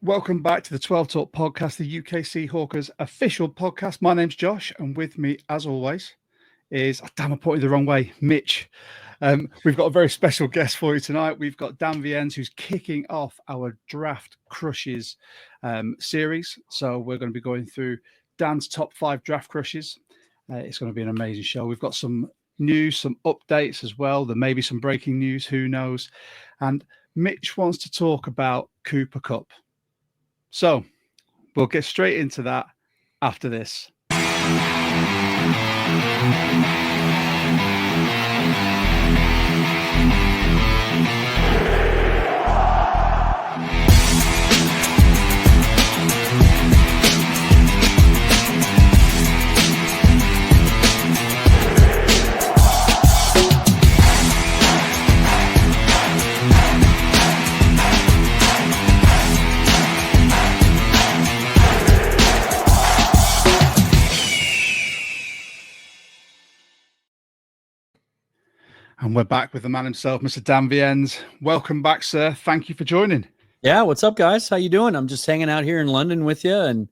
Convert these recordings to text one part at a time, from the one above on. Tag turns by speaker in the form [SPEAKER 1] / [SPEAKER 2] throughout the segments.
[SPEAKER 1] Welcome back to the 12 Talk podcast, the UK Seahawks official podcast. My name's Josh, and with me, as always, is, damn, I put it the wrong way, Mitch. We've got a very special guest for you tonight. We've got Dan Viens, who's kicking off our Draft Crushes series. So we're going to be going through Dan's top 5 draft crushes. It's going to be an amazing show. We've got some news, some updates as well. There may be some breaking news, who knows? And Mitch wants to talk about Cooper Kupp. So we'll get straight into that after this. And we're back with the man himself, Mr. Dan Viens. Welcome back, sir. Thank you for joining.
[SPEAKER 2] Yeah, what's up, guys? How you doing? I'm just hanging out here in London with you and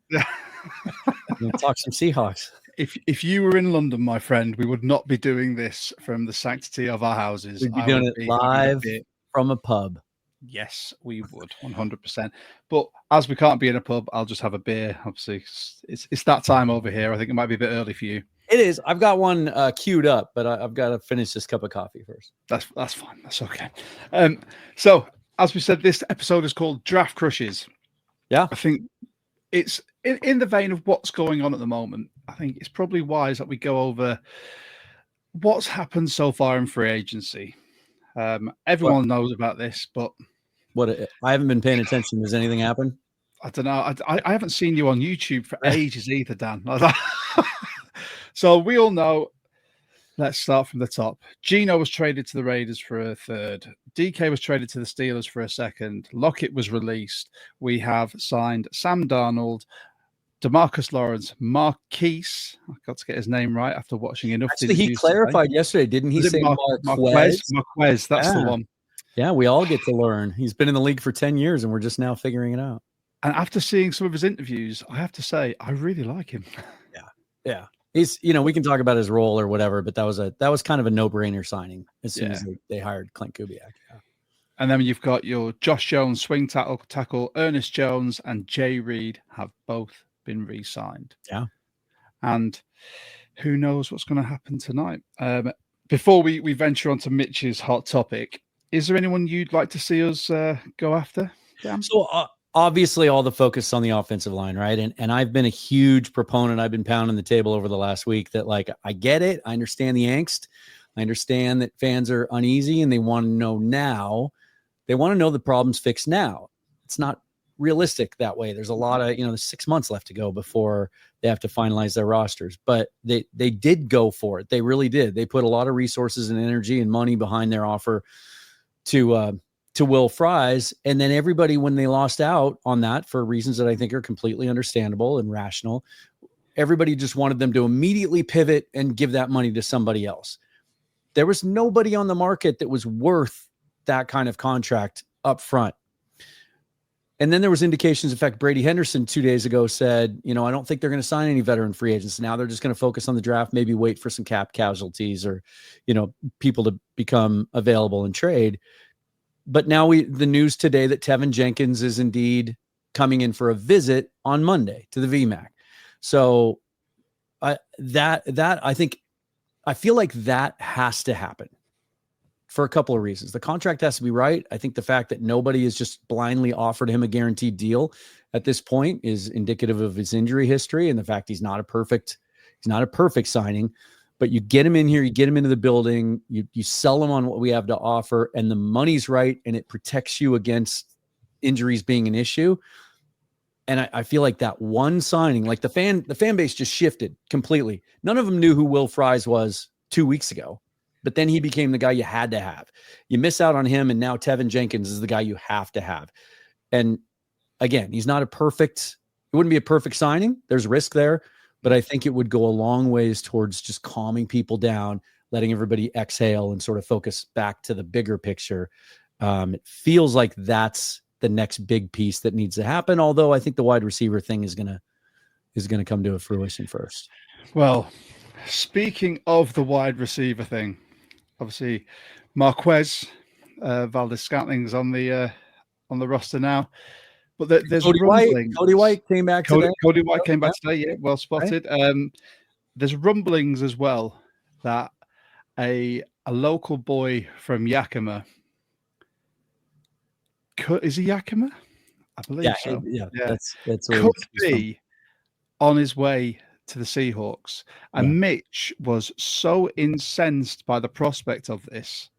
[SPEAKER 2] talk some Seahawks.
[SPEAKER 1] If you were in London, my friend, we would not be doing this from the sanctity of our houses.
[SPEAKER 2] We'd be doing it live from a pub.
[SPEAKER 1] Yes, we would, 100%. But as we can't be in a pub, I'll just have a beer. Obviously, it's that time over here. I think it might be a bit early for you.
[SPEAKER 2] It is. I've got one queued up, but I've got to finish this cup of coffee first.
[SPEAKER 1] That's fine. That's okay. So, as we said, this episode is called Draft Crushes.
[SPEAKER 2] Yeah.
[SPEAKER 1] I think it's in the vein of what's going on at the moment. I think it's probably wise that we go over what's happened so far in free agency. Everyone knows about this, but
[SPEAKER 2] I haven't been paying attention. Does anything happen?
[SPEAKER 1] I don't know. I haven't seen you on YouTube for ages either, Dan. So we all know, let's start from the top. Geno was traded to the Raiders for a third. DK was traded to the Steelers for a second. Lockett was released. We have signed Sam Darnold, DeMarcus Lawrence, Marquise. I got to get his name right after watching enough.
[SPEAKER 2] Actually, he clarified yesterday, didn't he? Say
[SPEAKER 1] Marquez? Marquez, that's the one.
[SPEAKER 2] Yeah, we all get to learn. He's been in the league for 10 years, and we're just now figuring it out.
[SPEAKER 1] And after seeing some of his interviews, I have to say, I really like him.
[SPEAKER 2] Yeah. He's, we can talk about his role or whatever, but that was kind of a no-brainer signing as soon as they hired Clint Kubiak. Yeah.
[SPEAKER 1] And then you've got your Josh Jones swing tackle, Ernest Jones and Jay Reed have both been re-signed.
[SPEAKER 2] Yeah.
[SPEAKER 1] And who knows what's going to happen tonight. Before we venture on to Mitch's hot topic, is there anyone you'd like to see us go after? Dan?
[SPEAKER 2] So obviously all the focus on the offensive line, right? And I've been a huge proponent. I've been pounding the table over the last week that, like, I get it. I understand the angst. I understand that fans are uneasy and they want to know now. They want to know the problem's fixed now. It's not realistic that way. There's a lot of, there's 6 months left to go before they have to finalize their rosters. But they did go for it. They really did. They put a lot of resources and energy and money behind their offer to Will Fries. And then everybody, when they lost out on that for reasons that I think are completely understandable and rational, everybody just wanted them to immediately pivot and give that money to somebody else. There was nobody on the market that was worth that kind of contract up front. And then there was indications. In fact, Brady Henderson 2 days ago said, I don't think they're going to sign any veteran free agents. Now they're just going to focus on the draft, maybe wait for some cap casualties or, people to become available and trade. But now the news today that Tevin Jenkins is indeed coming in for a visit on Monday to the VMAC. So I feel like that has to happen for a couple of reasons. The contract has to be right. I think the fact that nobody has just blindly offered him a guaranteed deal at this point is indicative of his injury history and the fact he's not a perfect signing. But you get him in here, you get him into the building, you sell him on what we have to offer, and the money's right, and it protects you against injuries being an issue. And I feel like that one signing, like the fan base just shifted completely. None of them knew who Will Fries was 2 weeks ago, but then he became the guy you had to have. You miss out on him, and now Tevin Jenkins is the guy you have to have. And again, it wouldn't be a perfect signing. There's risk there. But I think it would go a long ways towards just calming people down, letting everybody exhale and sort of focus back to the bigger picture. It feels like that's the next big piece that needs to happen. Although I think the wide receiver thing is gonna come to a fruition first.
[SPEAKER 1] Well, speaking of the wide receiver thing, obviously Marquez Valdez-Scantling's on the roster now, but there's rumblings.
[SPEAKER 2] Cody White came back today.
[SPEAKER 1] Cody White came back today. Yeah, well spotted. Right. There's rumblings as well that a local boy from Yakima, is he Yakima? I believe so.
[SPEAKER 2] Yeah. That's
[SPEAKER 1] could be on his way to the Seahawks. And Mitch was so incensed by the prospect of this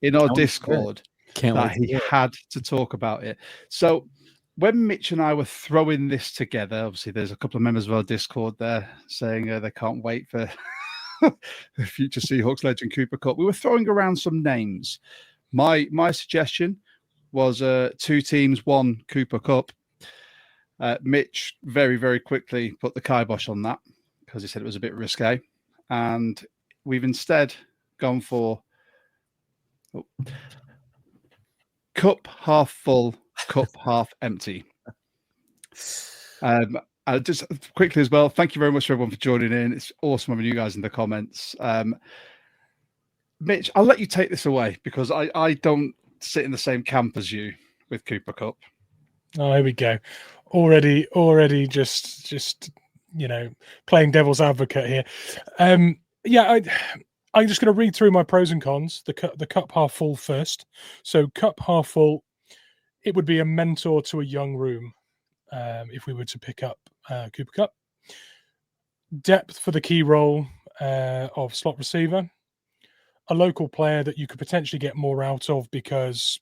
[SPEAKER 1] in our Discord that he had to talk about it. So when Mitch and I were throwing this together, obviously there's a couple of members of our Discord there saying they can't wait for the future Seahawks legend Cooper Kupp. We were throwing around some names. My suggestion was 2 teams, 1 Cooper Kupp. Mitch very, very quickly put the kibosh on that because he said it was a bit risque. And we've instead gone for cup half full, cup half empty. Just quickly as well, thank you very much for everyone for joining in. It's awesome having you guys in the comments. Mitch, I'll let you take this away because I don't sit in the same camp as you with Cooper Kupp.
[SPEAKER 3] Oh, here we go. Already just playing devil's advocate here. I'm just going to read through my pros and cons. The cup half full first. So cup half full, it would be a mentor to a young room if we were to pick up Cooper Kupp. Depth for the key role of slot receiver. A local player that you could potentially get more out of because,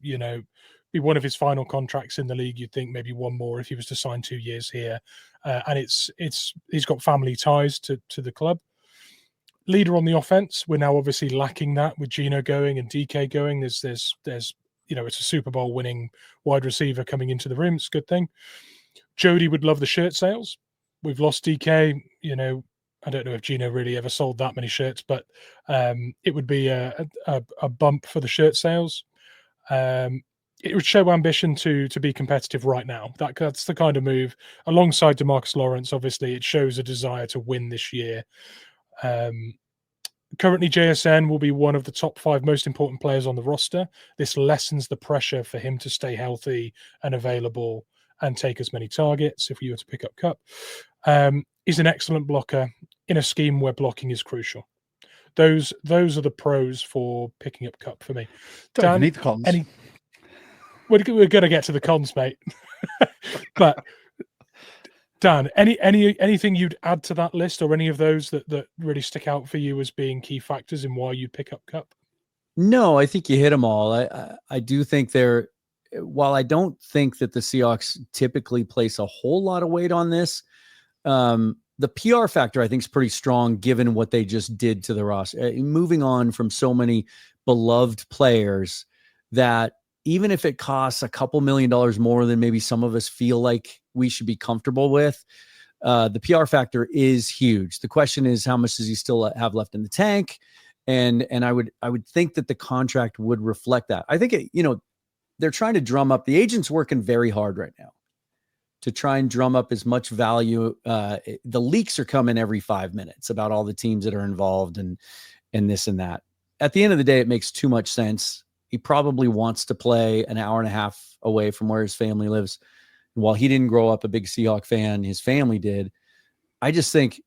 [SPEAKER 3] be one of his final contracts in the league. You'd think maybe one more if he was to sign 2 years here. And he's got family ties to the club. Leader on the offense. We're now obviously lacking that with Geno going and DK going. There's it's a Super Bowl winning wide receiver coming into the room. It's a good thing. Jody would love the shirt sales. We've lost DK. I don't know if Geno really ever sold that many shirts, but it would be a bump for the shirt sales. It would show ambition to be competitive right now. That's the kind of move. Alongside DeMarcus Lawrence, obviously, it shows a desire to win this year. Currently, JSN will be one of the top 5 most important players on the roster. This lessens the pressure for him to stay healthy and available and take as many targets if you were to pick up Kupp. He's an excellent blocker in a scheme where blocking is crucial. Those are the pros for picking up Kupp for me.
[SPEAKER 1] Don't even need the cons.
[SPEAKER 3] We're going to get to the cons, mate. But Dan, anything you'd add to that list, or any of those that really stick out for you as being key factors in why you pick up Kupp?
[SPEAKER 2] No, I think you hit them all. I do think while I don't think that the Seahawks typically place a whole lot of weight on this, the PR factor I think is pretty strong given what they just did to the roster. Moving on from so many beloved players that even if it costs a couple $1 million more than maybe some of us feel like we should be comfortable with, the PR factor is huge. The question is, how much does he still have left in the tank? And I would think that the contract would reflect that. I think they're trying to drum up. The agent's working very hard right now to try and drum up as much value. The leaks are coming every 5 minutes about all the teams that are involved and this and that. At the end of the day, it makes too much sense. He probably wants to play an hour and a half away from where his family lives. While he didn't grow up a big Seahawk fan, his family did. I just think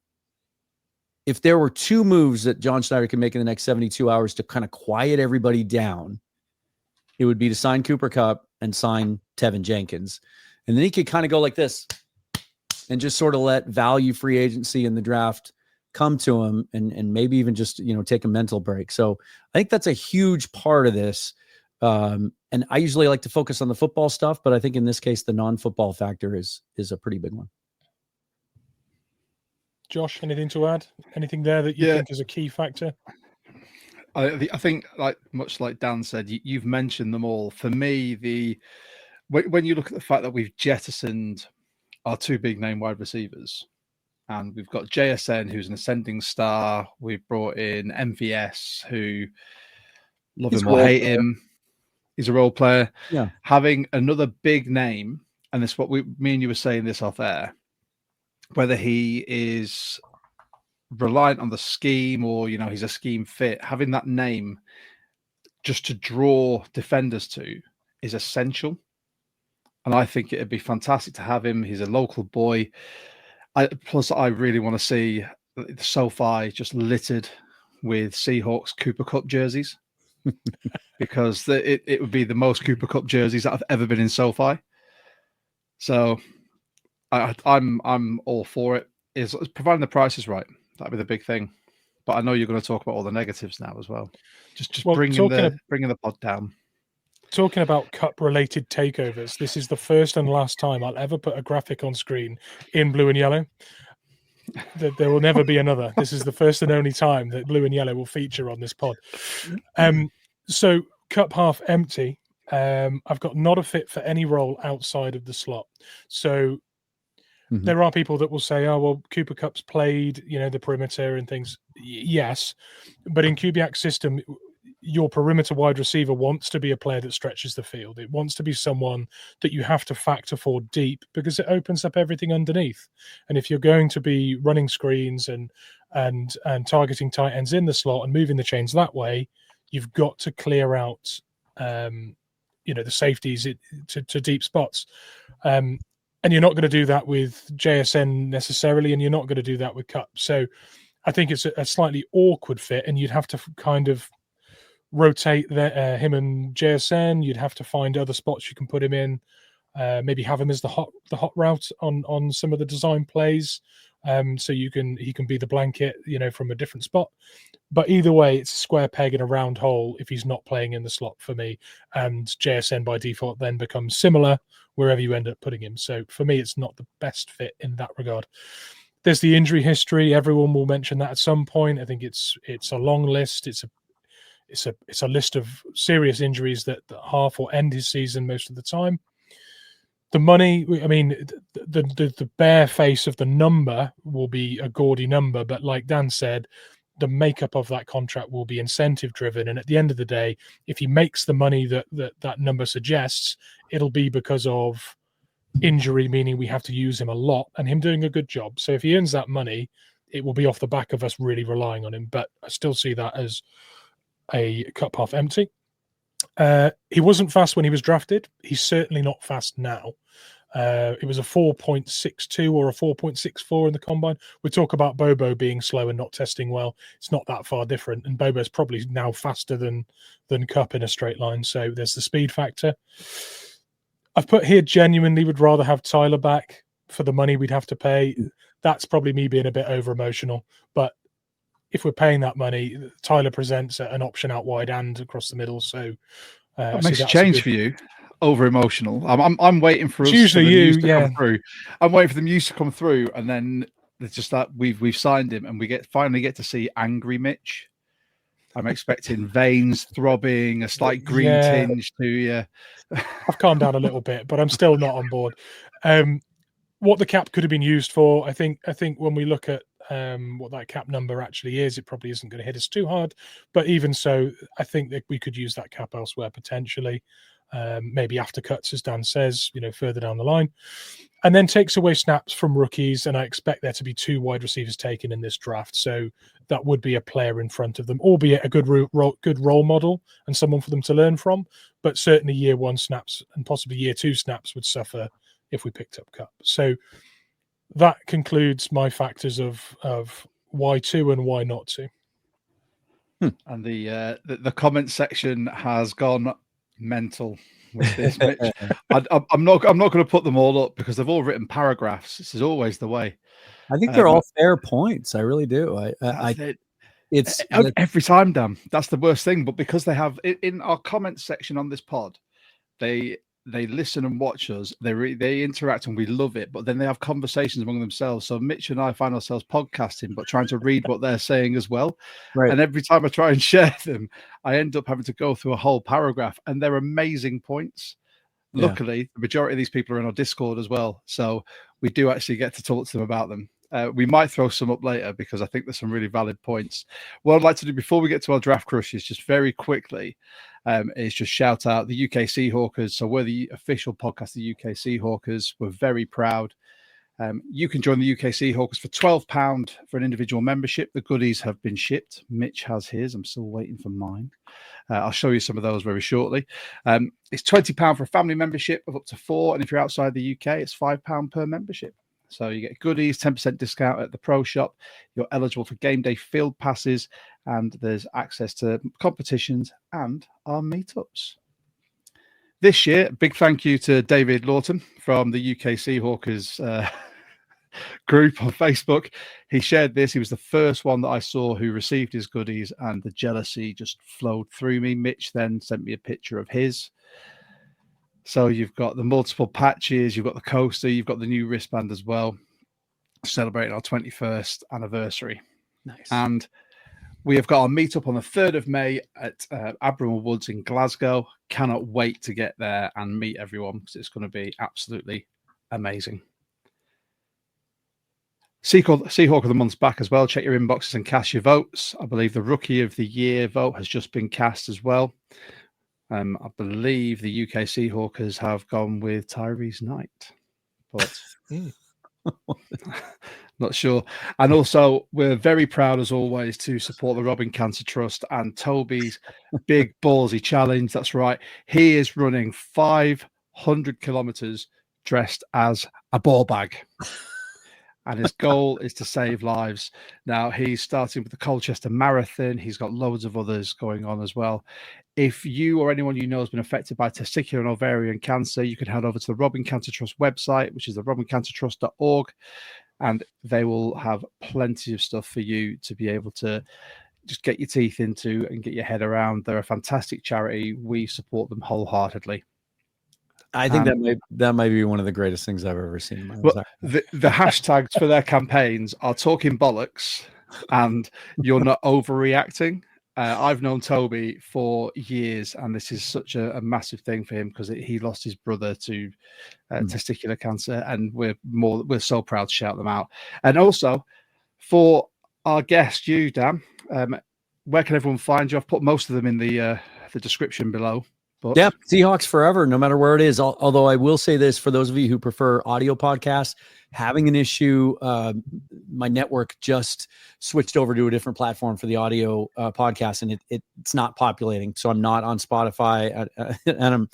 [SPEAKER 2] if there were 2 moves that John Schneider could make in the next 72 hours to kind of quiet everybody down, it would be to sign Cooper Kupp and sign Tevin Jenkins. And then he could kind of go like this and just sort of let value free agency in the draft come to him and maybe even just, take a mental break. So I think that's a huge part of this. And I usually like to focus on the football stuff, but I think in this case, the non-football factor is a pretty big one.
[SPEAKER 3] Josh, anything to add? Anything there that you think is a key factor?
[SPEAKER 1] I think, much like Dan said, you've mentioned them all. For me, when you look at the fact that we've jettisoned our 2 big name wide receivers, and we've got JSN, who's an ascending star. We've brought in MVS, who love him or hate him. He's a role player.
[SPEAKER 2] Yeah.
[SPEAKER 1] Having another big name, and this is what me and you were saying this off air, whether he is reliant on the scheme or, he's a scheme fit, having that name just to draw defenders to is essential. And I think it'd be fantastic to have him. He's a local boy. Plus, I really want to see the SoFi just littered with Seahawks Cooper Cup jerseys because it would be the most Cooper Cup jerseys that have ever been in SoFi. So I'm all for it. Is providing the price is right. That'd be the big thing. But I know you're going to talk about all the negatives now as well. Just bringing the pod down.
[SPEAKER 3] Talking about cup-related takeovers, this is the first and last time I'll ever put a graphic on screen in blue and yellow. There will never be another. This is the first and only time that blue and yellow will feature on this pod. So cup half empty. I've got not a fit for any role outside of the slot. So there are people that will say, oh, well, Cooper Cup's played, the perimeter and things. Yes. But in Kubiak's system, your perimeter wide receiver wants to be a player that stretches the field. It wants to be someone that you have to factor for deep because it opens up everything underneath. And if you're going to be running screens and targeting tight ends in the slot and moving the chains that way, you've got to clear out, the safeties to deep spots. And you're not going to do that with JSN necessarily, and you're not going to do that with Cup. So I think it's a slightly awkward fit, and you'd have to kind of rotate him and JSN. You'd have to find other spots you can put him in. Maybe have him as the hot route on some of the design plays, so he can be the blanket, from a different spot. But either way, it's a square peg in a round hole if he's not playing in the slot for me. And JSN by default then becomes similar wherever you end up putting him. So for me, it's not the best fit in that regard. There's the injury history. Everyone will mention that at some point. I think it's a long list. It's a list of serious injuries that half or end his season most of the time. The money, I mean, the bare face of the number will be a gaudy number, but like Dan said, the makeup of that contract will be incentive driven. And at the end of the day, if he makes the money that number suggests, it'll be because of injury, meaning we have to use him a lot and him doing a good job. So if he earns that money, it will be off the back of us really relying on him. But I still see that as a cup half empty. He wasn't fast when he was drafted. He's certainly not fast now. It was a 4.62 or a 4.64 in the combine. We talk about Bobo being slow and not testing well. It's not that far different. And Bobo's probably now faster than Cup in a straight line. So there's the speed factor. I've put here genuinely would rather have Tyler back for the money we'd have to pay. That's probably me being a bit over emotional. But if we're paying that money, Tyler presents an option out wide and across the middle. So
[SPEAKER 1] that makes a change for you. Over emotional. I'm waiting for us.
[SPEAKER 3] Usually you, yeah.
[SPEAKER 1] Come through. I'm waiting for the news to come through, and then it's just that we've signed him, and we finally get to see angry Mitch. I'm expecting veins throbbing, a slight green tinge to you.
[SPEAKER 3] I've calmed down a little bit, but I'm still not on board. What the cap could have been used for, I think when we look at what that cap number actually is, it probably isn't going to hit us too hard. But even so, I think that we could use that cap elsewhere potentially. Maybe after cuts, as Dan says, further down the line, and then takes away snaps from rookies. And I expect there to be 2 wide receivers taken in this draft. So that would be a player in front of them, albeit a good role model and someone for them to learn from. But certainly year 1 snaps and possibly year 2 snaps would suffer if we picked up Cup. So that concludes my factors of why 2 and why not 2.
[SPEAKER 1] And the comment section has gone mental with this, Mitch. I'm not going to put them all up because they've all written paragraphs. This is always the way.
[SPEAKER 2] I think they're all fair points. I really do. It's
[SPEAKER 1] every time, Dan. That's the worst thing. But because they have in our comment section on this pod, they listen and watch us. They interact and we love it. But then they have conversations among themselves. So Mitch and I find ourselves podcasting, but trying to read what they're saying as well.
[SPEAKER 2] Right.
[SPEAKER 1] And every time I try and share them, I end up having to go through a whole paragraph. And they're amazing points. Yeah. Luckily, the majority of these people are in our Discord as well. So we do actually get to talk to them about them. We might throw some up later because I think there's some really valid points. What I'd like to do before we get to our draft crushes, just very quickly, is just shout out the UK Seahawkers. So we're the official podcast of the UK Seahawkers. We're very proud. You can join the UK Seahawkers for £12 for an individual membership. The goodies have been shipped. Mitch has his. I'm still waiting for mine. I'll show you some of those very shortly. It's £20 for a family membership of up to 4. And if you're outside the UK, it's £5 per membership. So you get goodies, 10% discount at the pro shop. You're eligible for game day field passes, and there's access to competitions and our meetups. This year, big thank you to David Lawton from the UK Seahawkers group on Facebook. He shared this. He was the first one that I saw who received his goodies, and the jealousy just flowed through me. Mitch then sent me a picture of his. So you've got the multiple patches, you've got the coaster, you've got the new wristband as well, celebrating our 21st anniversary.
[SPEAKER 2] Nice.
[SPEAKER 1] And we have got our meetup on the 3rd of May at Abermore Woods in Glasgow. Cannot wait to get there and meet everyone because it's going to be absolutely amazing. Seahawk of the Month's back as well. Check your inboxes and cast your votes. I believe the Rookie of the Year vote has just been cast as well. I believe the UK Seahawkers have gone with Tyrese Knight, but not sure. And also, we're very proud, as always, to support the Robin Cancer Trust and Toby's big ballsy challenge. That's right. He is running 500 kilometers dressed as a ball bag. And his goal is to save lives. Now, he's starting with the Colchester Marathon. He's got loads of others going on as well. If you or anyone you know has been affected by testicular and ovarian cancer, you can head over to the Robin Cancer Trust website, which is the robincancertrust.org, and they will have plenty of stuff for you to be able to just get your teeth into and get your head around. They're a fantastic charity. We support them wholeheartedly.
[SPEAKER 2] I think that might be one of the greatest things I've ever seen in my
[SPEAKER 1] life.
[SPEAKER 2] Well,
[SPEAKER 1] the hashtags for their campaigns are talking bollocks and you're not overreacting. I've known Toby for years, and this is such a massive thing for him because he lost his brother to testicular cancer, and we're so proud to shout them out. And also for our guest, you, Dan, where can everyone find you? I've put most of them in the description below. But...
[SPEAKER 2] yeah, Seahawks forever, no matter where it is. Although I will say this, for those of you who prefer audio podcasts, having an issue, my network just switched over to a different platform for the audio podcast, and it's not populating. So I'm not on Spotify, and I'm,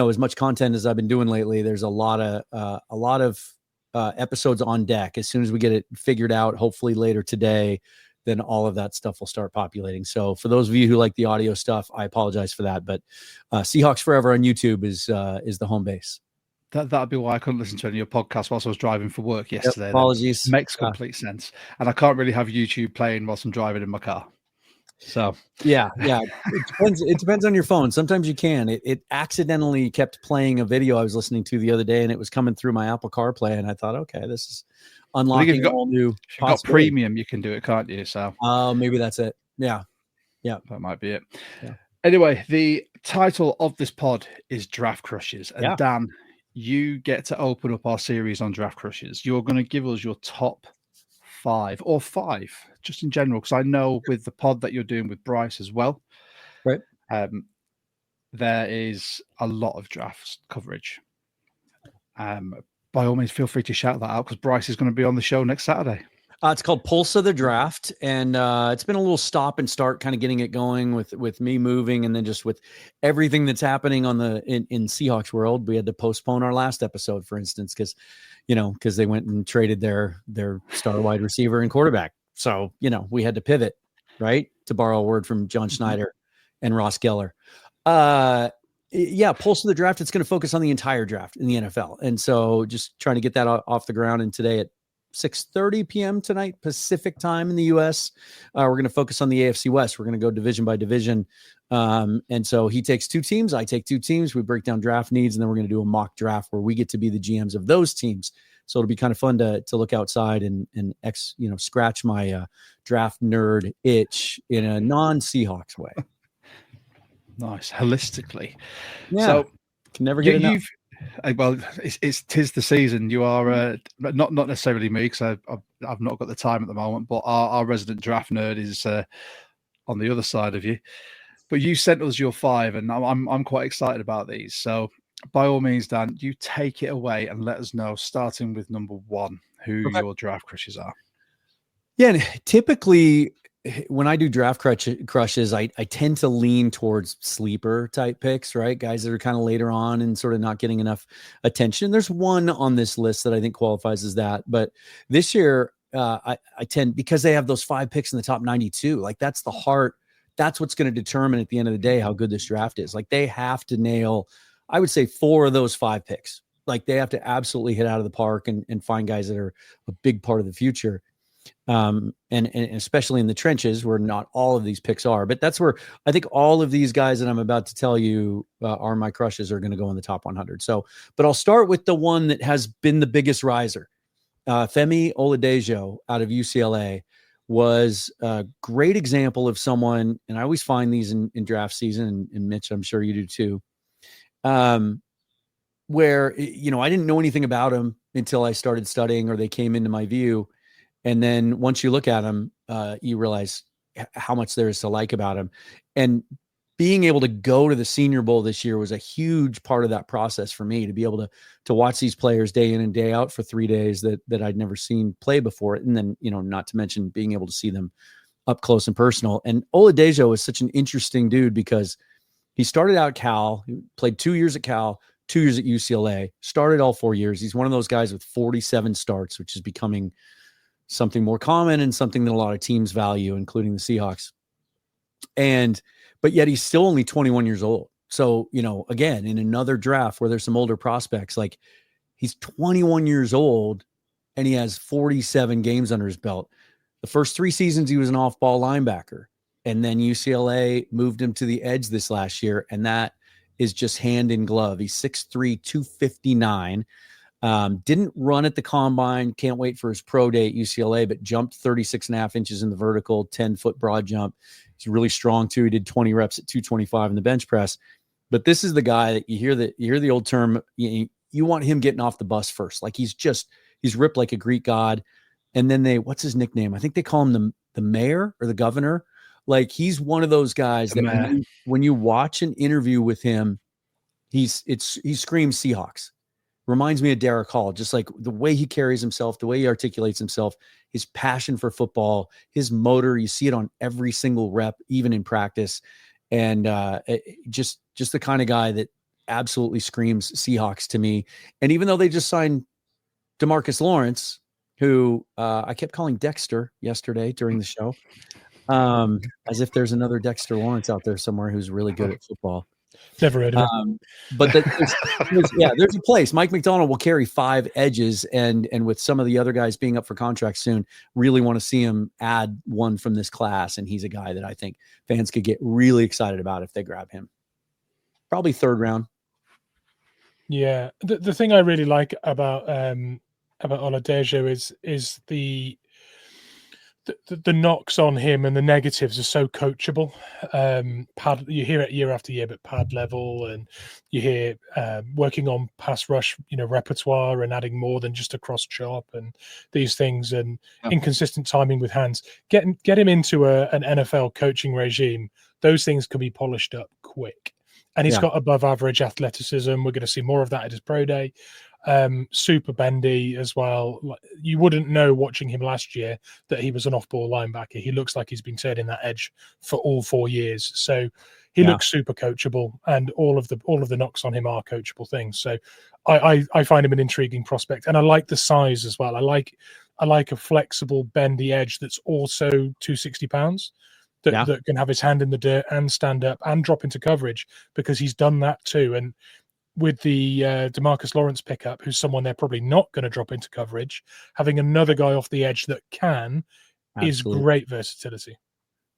[SPEAKER 2] as much content as I've been doing lately, there's a lot of episodes on deck. As soon as we get it figured out, hopefully later today, then all of that stuff will start populating. So for those of you who like the audio stuff, I apologize for that. But Seahawks Forever on YouTube is the home base.
[SPEAKER 1] That'd be why I couldn't listen to any of your podcasts whilst I was driving for work yesterday.
[SPEAKER 2] Yep, apologies.
[SPEAKER 1] Makes complete sense. And I can't really have YouTube playing whilst I'm driving in my car. So
[SPEAKER 2] yeah. It depends on your phone. Sometimes you can. It accidentally kept playing a video I was listening to the other day, and it was coming through my Apple CarPlay, and I thought, okay, this is unlocking all new.
[SPEAKER 1] If you've got premium, you can do it, can't you? So
[SPEAKER 2] maybe that's it. Yeah,
[SPEAKER 1] that might be it.
[SPEAKER 2] Yeah.
[SPEAKER 1] Anyway, the title of this pod is Draft Crushes, and Dan, you get to open up our series on Draft Crushes. You're going to give us your top 5 or 5, just in general, because I know with the pod that you're doing with Bryce as well,
[SPEAKER 2] right?
[SPEAKER 1] There is a lot of drafts coverage. By all means, feel free to shout that out because Bryce is going to be on the show next Saturday.
[SPEAKER 2] It's called Pulse of the Draft, and it's been a little stop and start, kind of getting it going with me moving, and then just with everything that's happening in Seahawks world. We had to postpone our last episode, for instance, because they went and traded their star wide receiver and quarterback. So we had to pivot, right, to borrow a word from John Schneider and Ross Geller. Pulse of the Draft. It's going to focus on the entire draft in the NFL, and so just trying to get that off the ground. And today at 6:30 p.m. tonight, Pacific time in the U.S. We're going to focus on the AFC West. We're going to go division by division. And so he takes 2 teams. I take 2 teams. We break down draft needs, and then we're going to do a mock draft where we get to be the GMs of those teams. So it'll be kind of fun to look outside and scratch my draft nerd itch in a non-Seahawks way.
[SPEAKER 1] Nice. Holistically.
[SPEAKER 2] Yeah.
[SPEAKER 1] So
[SPEAKER 2] can never get enough.
[SPEAKER 1] Well, tis the season. You are not necessarily me, because I've not got the time at the moment. But our resident draft nerd is on the other side of you. But you sent us your 5, and I'm quite excited about these. So by all means, Dan, you take it away and let us know, starting with number 1, who your draft crushes are.
[SPEAKER 2] Yeah, and typically when I do draft crushes, I tend to lean towards sleeper type picks, right? Guys that are kind of later on and sort of not getting enough attention. There's one on this list that I think qualifies as that. But this year, I tend, because they have those 5 picks in the top 92, like that's the heart. That's what's going to determine at the end of the day how good this draft is. Like they have to nail, I would say, 4 of those 5 picks. Like they have to absolutely hit out of the park and find guys that are a big part of the future. And especially in the trenches where not all of these picks are, but that's where I think all of these guys that I'm about to tell you are my crushes are going to go in the top 100. So, but I'll start with the one that has been the biggest riser. Femi Oladejo out of UCLA was a great example of someone, and I always find these in draft season, and Mitch, I'm sure you do too, where, you know, I didn't know anything about him until I started studying or they came into my view. And then once you look at him, you realize how much there is to like about him. And being able to go to the Senior Bowl this year was a huge part of that process for me, to be able to watch these players day in and day out for 3 days that I'd never seen play before. And then, you know, not to mention being able to see them up close and personal. And Oladejo is such an interesting dude because he started out at Cal, he played 2 years at Cal, 2 years at UCLA, started all 4 years. He's one of those guys with 47 starts, which is becoming something more common and something that a lot of teams value, including the Seahawks. But yet he's still only 21 years old. So, you know, again, in another draft where there's some older prospects, like he's 21 years old and he has 47 games under his belt. The first 3 seasons, he was an off-ball linebacker. And then UCLA moved him to the edge this last year. And that is just hand in glove. He's 6'3", 259. Didn't run at the combine. Can't wait for his pro day at UCLA, but jumped 36.5 inches in the vertical, 10-foot broad jump. He's really strong too. He did 20 reps at 225 in the bench press. But this is the guy that you hear the old term. You want him getting off the bus first. Like he's ripped like a Greek god. And then what's his nickname? I think they call him the mayor or the governor. Like he's one of those guys that when you watch an interview with him, he screams Seahawks. Reminds me of Derek Hall, just like the way he carries himself, the way he articulates himself, his passion for football, his motor. You see it on every single rep, even in practice. And just the kind of guy that absolutely screams Seahawks to me. And even though they just signed DeMarcus Lawrence, who I kept calling Dexter yesterday during the show, as if there's another Dexter Lawrence out there somewhere who's really good at football.
[SPEAKER 3] Never heard of it.
[SPEAKER 2] But there's a place. Mike McDonald will carry 5 edges, and with some of the other guys being up for contract soon, really want to see him add one from this class. And he's a guy that I think fans could get really excited about if they grab him. Probably 3rd round.
[SPEAKER 3] Yeah, the thing I really like about Oladejo is the knocks on him and the negatives are so coachable. You hear it year after year, but pad level, and you hear working on pass rush, repertoire and adding more than just a cross chop and these things, and inconsistent timing with hands. Get him into an NFL coaching regime. Those things can be polished up quick. And he's got above average athleticism. We're going to see more of that at his pro day. Super bendy as well. You wouldn't know watching him last year that he was an off-ball linebacker. He looks like he's been turning that edge for all 4 years. So he looks super coachable, and all of the knocks on him are coachable things. So I find him an intriguing prospect, and I like the size as well. I like a flexible, bendy edge that's also 260 pounds. That can have his hand in the dirt and stand up and drop into coverage, because he's done that too. And with the DeMarcus Lawrence pickup, who's someone they're probably not going to drop into coverage, having another guy off the edge that can is great versatility.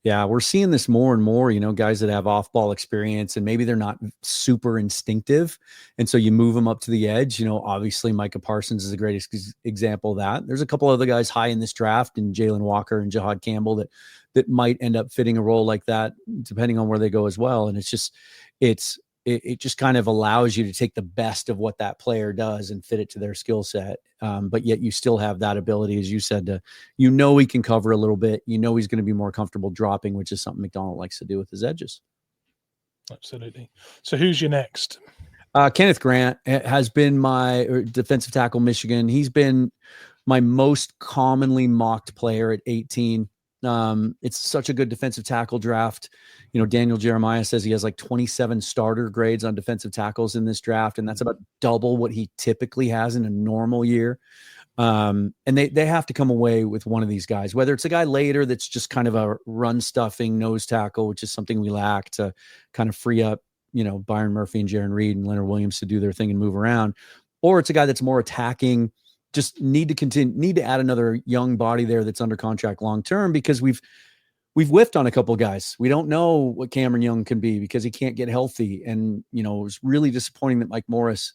[SPEAKER 2] Yeah, we're seeing this more and more, guys that have off-ball experience and maybe they're not super instinctive. And so you move them up to the edge. Obviously Micah Parsons is a great example of that. There's a couple other guys high in this draft, and Jalen Walker and Jahad Campbell that might end up fitting a role like that, depending on where they go as well. And it's it just kind of allows you to take the best of what that player does and fit it to their skill set. But yet you still have that ability, as you said, to, he can cover a little bit. He's going to be more comfortable dropping, which is something McDonald likes to do with his edges.
[SPEAKER 3] Absolutely. So who's your next?
[SPEAKER 2] Kenneth Grant has been my defensive tackle, Michigan. He's been my most commonly mocked player at 18. It's such a good defensive tackle draft. Daniel Jeremiah says he has like 27 starter grades on defensive tackles in this draft, and that's about double what he typically has in a normal year. And they have to come away with one of these guys, whether it's a guy later that's just kind of a run stuffing nose tackle, which is something we lack, to kind of free up, Byron Murphy and Jaron Reed and Leonard Williams to do their thing and move around, or it's a guy that's more attacking. Just need to add another young body there that's under contract long term, because we've whiffed on a couple of guys. We don't know what Cameron Young can be because he can't get healthy. And, it was really disappointing that Mike Morris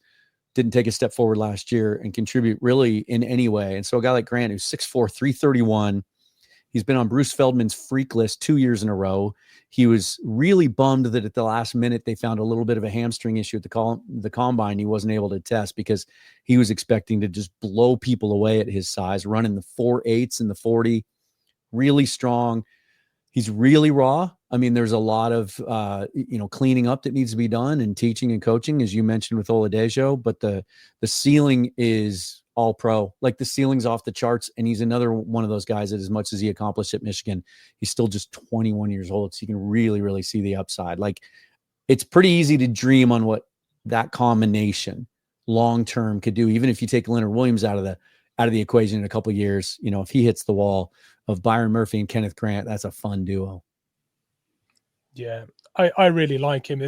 [SPEAKER 2] didn't take a step forward last year and contribute really in any way. And so a guy like Grant, who's 6'4", 331, he's been on Bruce Feldman's freak list 2 years in a row. He was really bummed that at the last minute they found a little bit of a hamstring issue at the combine. He wasn't able to test because he was expecting to just blow people away at his size, running the 4.8s in the 40, really strong. He's really raw. I mean, there's a lot of, cleaning up that needs to be done, and teaching and coaching, as you mentioned with Oladejo, but the ceiling is all pro. Like, the ceiling's off the charts, and he's another one of those guys that, as much as he accomplished at Michigan, he's still just 21 years old. So you can really, really see the upside. Like, it's pretty easy to dream on what that combination long-term could do. Even if you take Leonard Williams out of the equation in a couple of years, if he hits the wall, of Byron Murphy and Kenneth Grant, that's a fun duo.
[SPEAKER 3] Yeah, I really like him.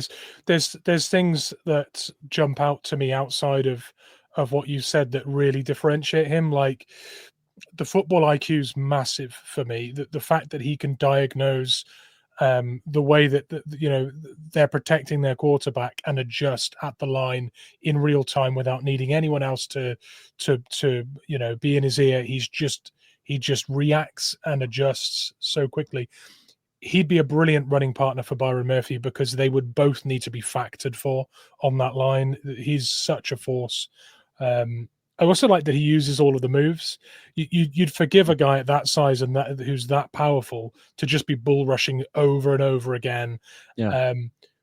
[SPEAKER 3] There's things that jump out to me outside of what you said that really differentiate him. Like, the football IQ is massive for me. The fact that he can diagnose the way that they're protecting their quarterback and adjust at the line in real time without needing anyone else to be in his ear. He just reacts and adjusts so quickly. He'd be a brilliant running partner for Byron Murphy, because they would both need to be factored for on that line. He's such a force. I also like that he uses all of the moves. You'd forgive a guy at that size and who's that powerful to just be bull rushing over and over again.
[SPEAKER 2] Yeah.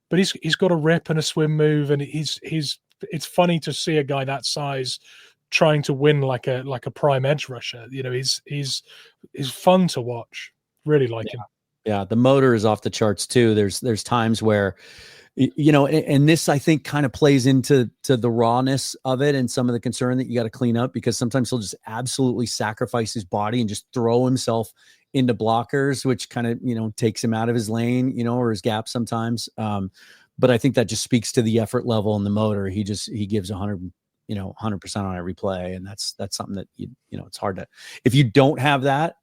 [SPEAKER 3] But he's got a rip and a swim move, and it's funny to see a guy that size trying to win like a prime edge rusher. He's fun to watch. Really like him.
[SPEAKER 2] Yeah, the motor is off the charts too. There's times where, and this, I think, kind of plays into the rawness of it and some of the concern that you got to clean up, because sometimes he'll just absolutely sacrifice his body and just throw himself into blockers, which kind of, takes him out of his lane, or his gap sometimes. But I think that just speaks to the effort level and the motor. He gives 100% on every play. And that's something that it's hard to, if you don't have that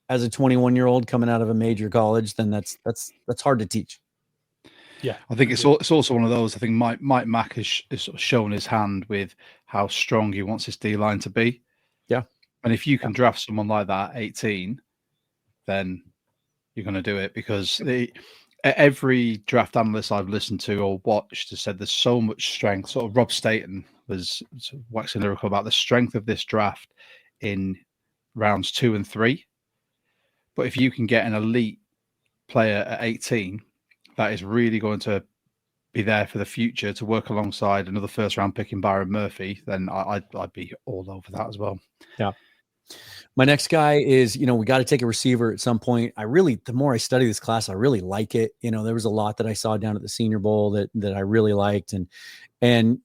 [SPEAKER 2] as a 21-year-old coming out of a major college, then that's hard to teach.
[SPEAKER 3] Yeah.
[SPEAKER 1] I think it's also one of those, I think Mike Mack is sort of showing his hand with how strong he wants his D-line to be.
[SPEAKER 2] Yeah.
[SPEAKER 1] And if you can draft someone like that at 18, then you're going to do it, because every draft analyst I've listened to or watched has said there's so much strength. Sort of Rob Staten was waxing lyrical about the strength of this draft in rounds 2 and 3. But if you can get an elite player at 18, that is really going to be there for the future to work alongside another first-round pick in Byron Murphy, then I'd be all over that as well.
[SPEAKER 2] Yeah. My next guy is, we got to take a receiver at some point. The more I study this class, I really like it. There was a lot that I saw down at the Senior Bowl that I really liked. And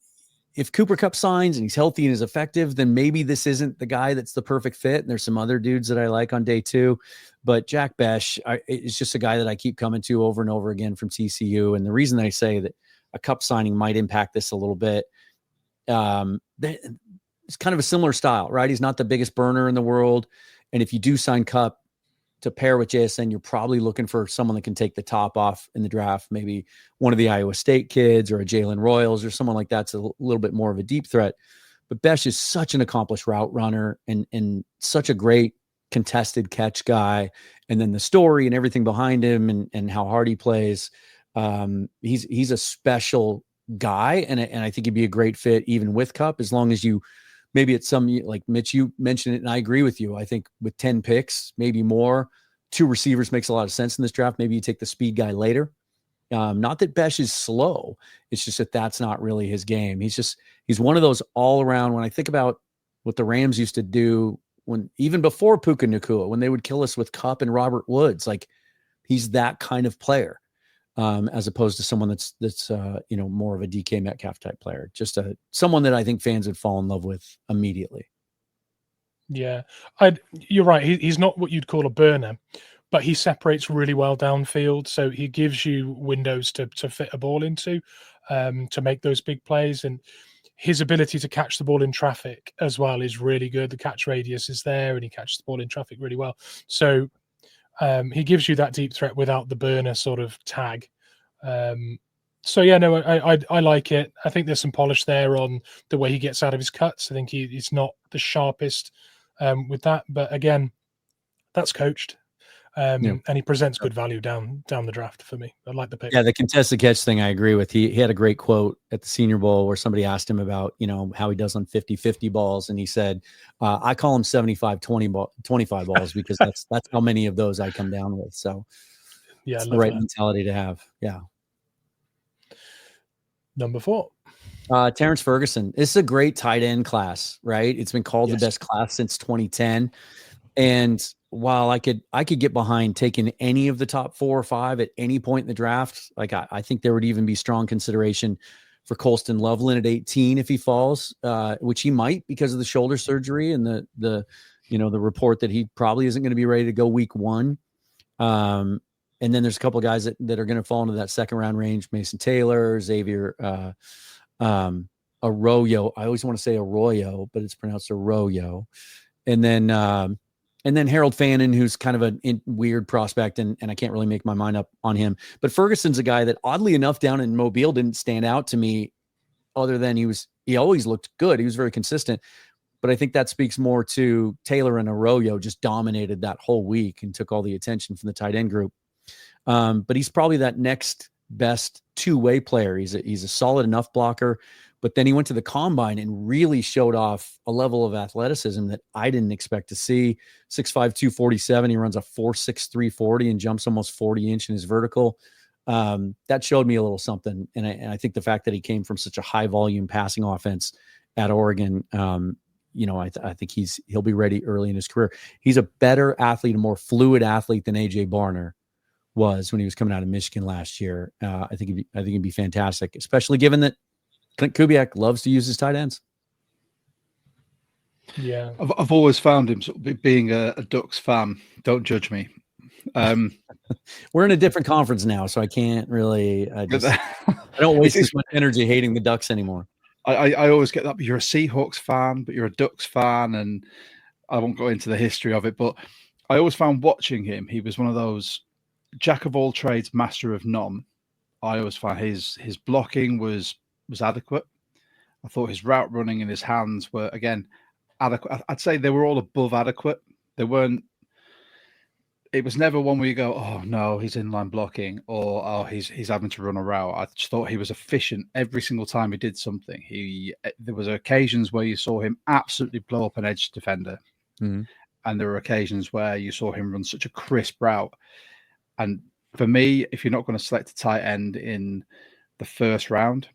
[SPEAKER 2] if Cooper Kupp signs and he's healthy and is effective, then maybe this isn't the guy that's the perfect fit. And there's some other dudes that I like on day 2, but Jack Besh is just a guy that I keep coming to over and over again from TCU. And the reason I say that a Kupp signing might impact this a little bit, it's kind of a similar style, right? He's not the biggest burner in the world. And if you do sign Kupp to pair with JSN, you're probably looking for someone that can take the top off in the draft. Maybe one of the Iowa State kids or a Jalen Royals or someone like that's a little bit more of a deep threat. But Besh is such an accomplished route runner and such a great contested catch guy. And then the story and everything behind him and how hard he plays. He's a special guy, and I think he'd be a great fit even with Kupp, as long as you maybe at some, like Mitch, you mentioned it, and I agree with you. I think with 10 picks, maybe more, 2 receivers makes a lot of sense in this draft. Maybe you take the speed guy later. Not that Besh is slow. It's just that that's not really his game. He's one of those all around. When I think about what the Rams used to do when, even before Puka Nacua, when they would kill us with Kupp and Robert Woods, like he's that kind of player, as opposed to someone that's more of a DK Metcalf type player. Just someone that I think fans would fall in love with immediately.
[SPEAKER 3] Yeah, you're right. He's not what you'd call a burner, but he separates really well downfield. So he gives you windows to fit a ball into, to make those big plays. And his ability to catch the ball in traffic as well is really good. The catch radius is there, and he catches the ball in traffic really well. So he gives you that deep threat without the burner sort of tag. So yeah, no, I like it. I think there's some polish there on the way he gets out of his cuts. I think he's not the sharpest with that, but again, that's coached. And he presents good value down the draft for me. I like the pick.
[SPEAKER 2] Yeah, the contested catch thing, I agree with. He had a great quote at the Senior Bowl where somebody asked him about, how he does on 50-50 balls, and he said, I call him 75-25 balls because that's how many of those I come down with. So yeah, it's the right mentality to have. Yeah.
[SPEAKER 3] Number 4.
[SPEAKER 2] Terrence Ferguson. This is a great tight end class, right? It's been called the best class since 2010. And while I could get behind taking any of the top 4 or 5 at any point in the draft, like I think there would even be strong consideration for Colston Loveland at 18 if he falls, which he might because of the shoulder surgery and the report that he probably isn't going to be ready to go week 1. And then there's a couple of guys that are going to fall into that second round range: Mason Taylor, Xavier Arroyo. I always want to say Arroyo, but it's pronounced Arroyo. And then Harold Fannin, who's kind of a weird prospect, and I can't really make my mind up on him. But Ferguson's a guy that, oddly enough, down in Mobile didn't stand out to me, other than he always looked good. He was very consistent. But I think that speaks more to Taylor and Arroyo just dominated that whole week and took all the attention from the tight end group. But he's probably that next best two-way player. He's a solid enough blocker, but then he went to the combine and really showed off a level of athleticism that I didn't expect to see. 6'5", 247. He runs a 4.6 340 and jumps almost 40 inch in his vertical. That showed me a little something. And I think the fact that he came from such a high volume passing offense at Oregon, I think he'll be ready early in his career. He's a better athlete, a more fluid athlete than AJ Barner was when he was coming out of Michigan last year. I think he'd be fantastic, especially given that Clint Kubiak loves to use his tight ends.
[SPEAKER 3] Yeah,
[SPEAKER 1] I've always found him sort of being a Ducks fan. Don't judge me.
[SPEAKER 2] We're in a different conference now, so I can't really. I don't waste as much energy hating the Ducks anymore.
[SPEAKER 1] I always get that. But you're a Seahawks fan, but you're a Ducks fan, and I won't go into the history of it. But I always found watching him, he was one of those jack of all trades, master of none. I always found his blocking was adequate. I thought his route running and his hands were, again, adequate. I'd say they were all above adequate. They weren't. It was never one where you go, oh no, he's inline blocking, or oh he's having to run a route. I just thought he was efficient every single time he did something. There was occasions where you saw him absolutely blow up an edge defender, and there were occasions where you saw him run such a crisp route. And for me, if you're not going to select a tight end in the first round,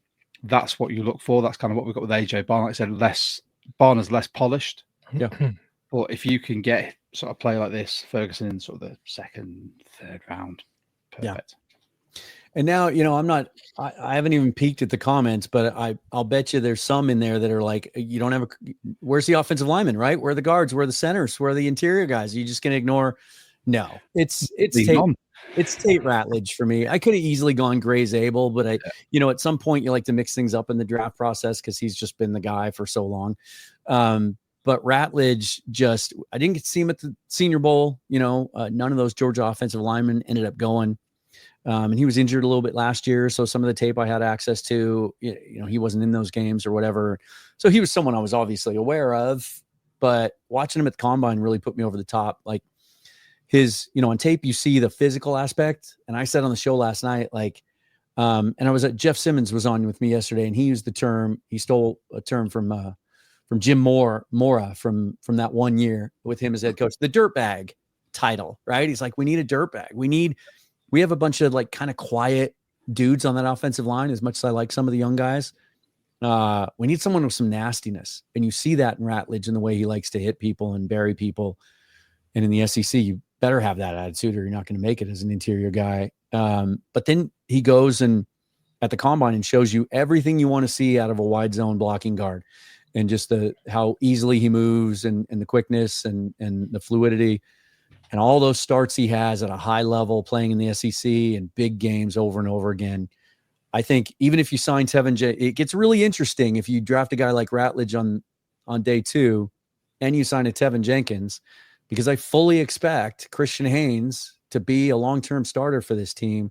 [SPEAKER 1] that's what you look for. That's kind of what we've got with AJ Barner. Like I said, Barner's less polished.
[SPEAKER 2] Yeah.
[SPEAKER 1] But if you can get sort of play like this, Ferguson in sort of the second, third round, perfect.
[SPEAKER 2] Yeah. And now, I haven't even peeked at the comments, but I'll bet you there's some in there that are like, you don't have where's the offensive lineman, right? Where are the guards? Where are the centers? Where are the interior guys? Are you just going to ignore? No, it's Tate Ratledge for me. I could have easily gone Gray Zabel, but at some point you like to mix things up in the draft process because he's just been the guy for so long. But Ratledge I didn't get to see him at the Senior Bowl. None of those Georgia offensive linemen ended up going. And he was injured a little bit last year. So some of the tape I had access to, he wasn't in those games or whatever. So he was someone I was obviously aware of, but watching him at the combine really put me over the top. Like his, on tape, you see the physical aspect. And I said on the show last night, like, And I was Jeff Simmons was on with me yesterday, and he used the term. He stole a term from Jim Mora from that one year with him as head coach, the dirtbag title, right? He's like, we need a dirtbag. We have a bunch of like kind of quiet dudes on that offensive line. As much as I like some of the young guys, we need someone with some nastiness, and you see that in Ratledge in the way he likes to hit people and bury people. And in the SEC, you better have that attitude, or you're not going to make it as an interior guy. But then he goes and at the combine and shows you everything you want to see out of a wide zone blocking guard, and just how easily he moves and the quickness and the fluidity and all those starts he has at a high level playing in the SEC and big games over and over again. I think even if you sign Tevin, it gets really interesting if you draft a guy like Ratledge on day 2 and you sign a Tevin Jenkins, because I fully expect Christian Haynes to be a long-term starter for this team.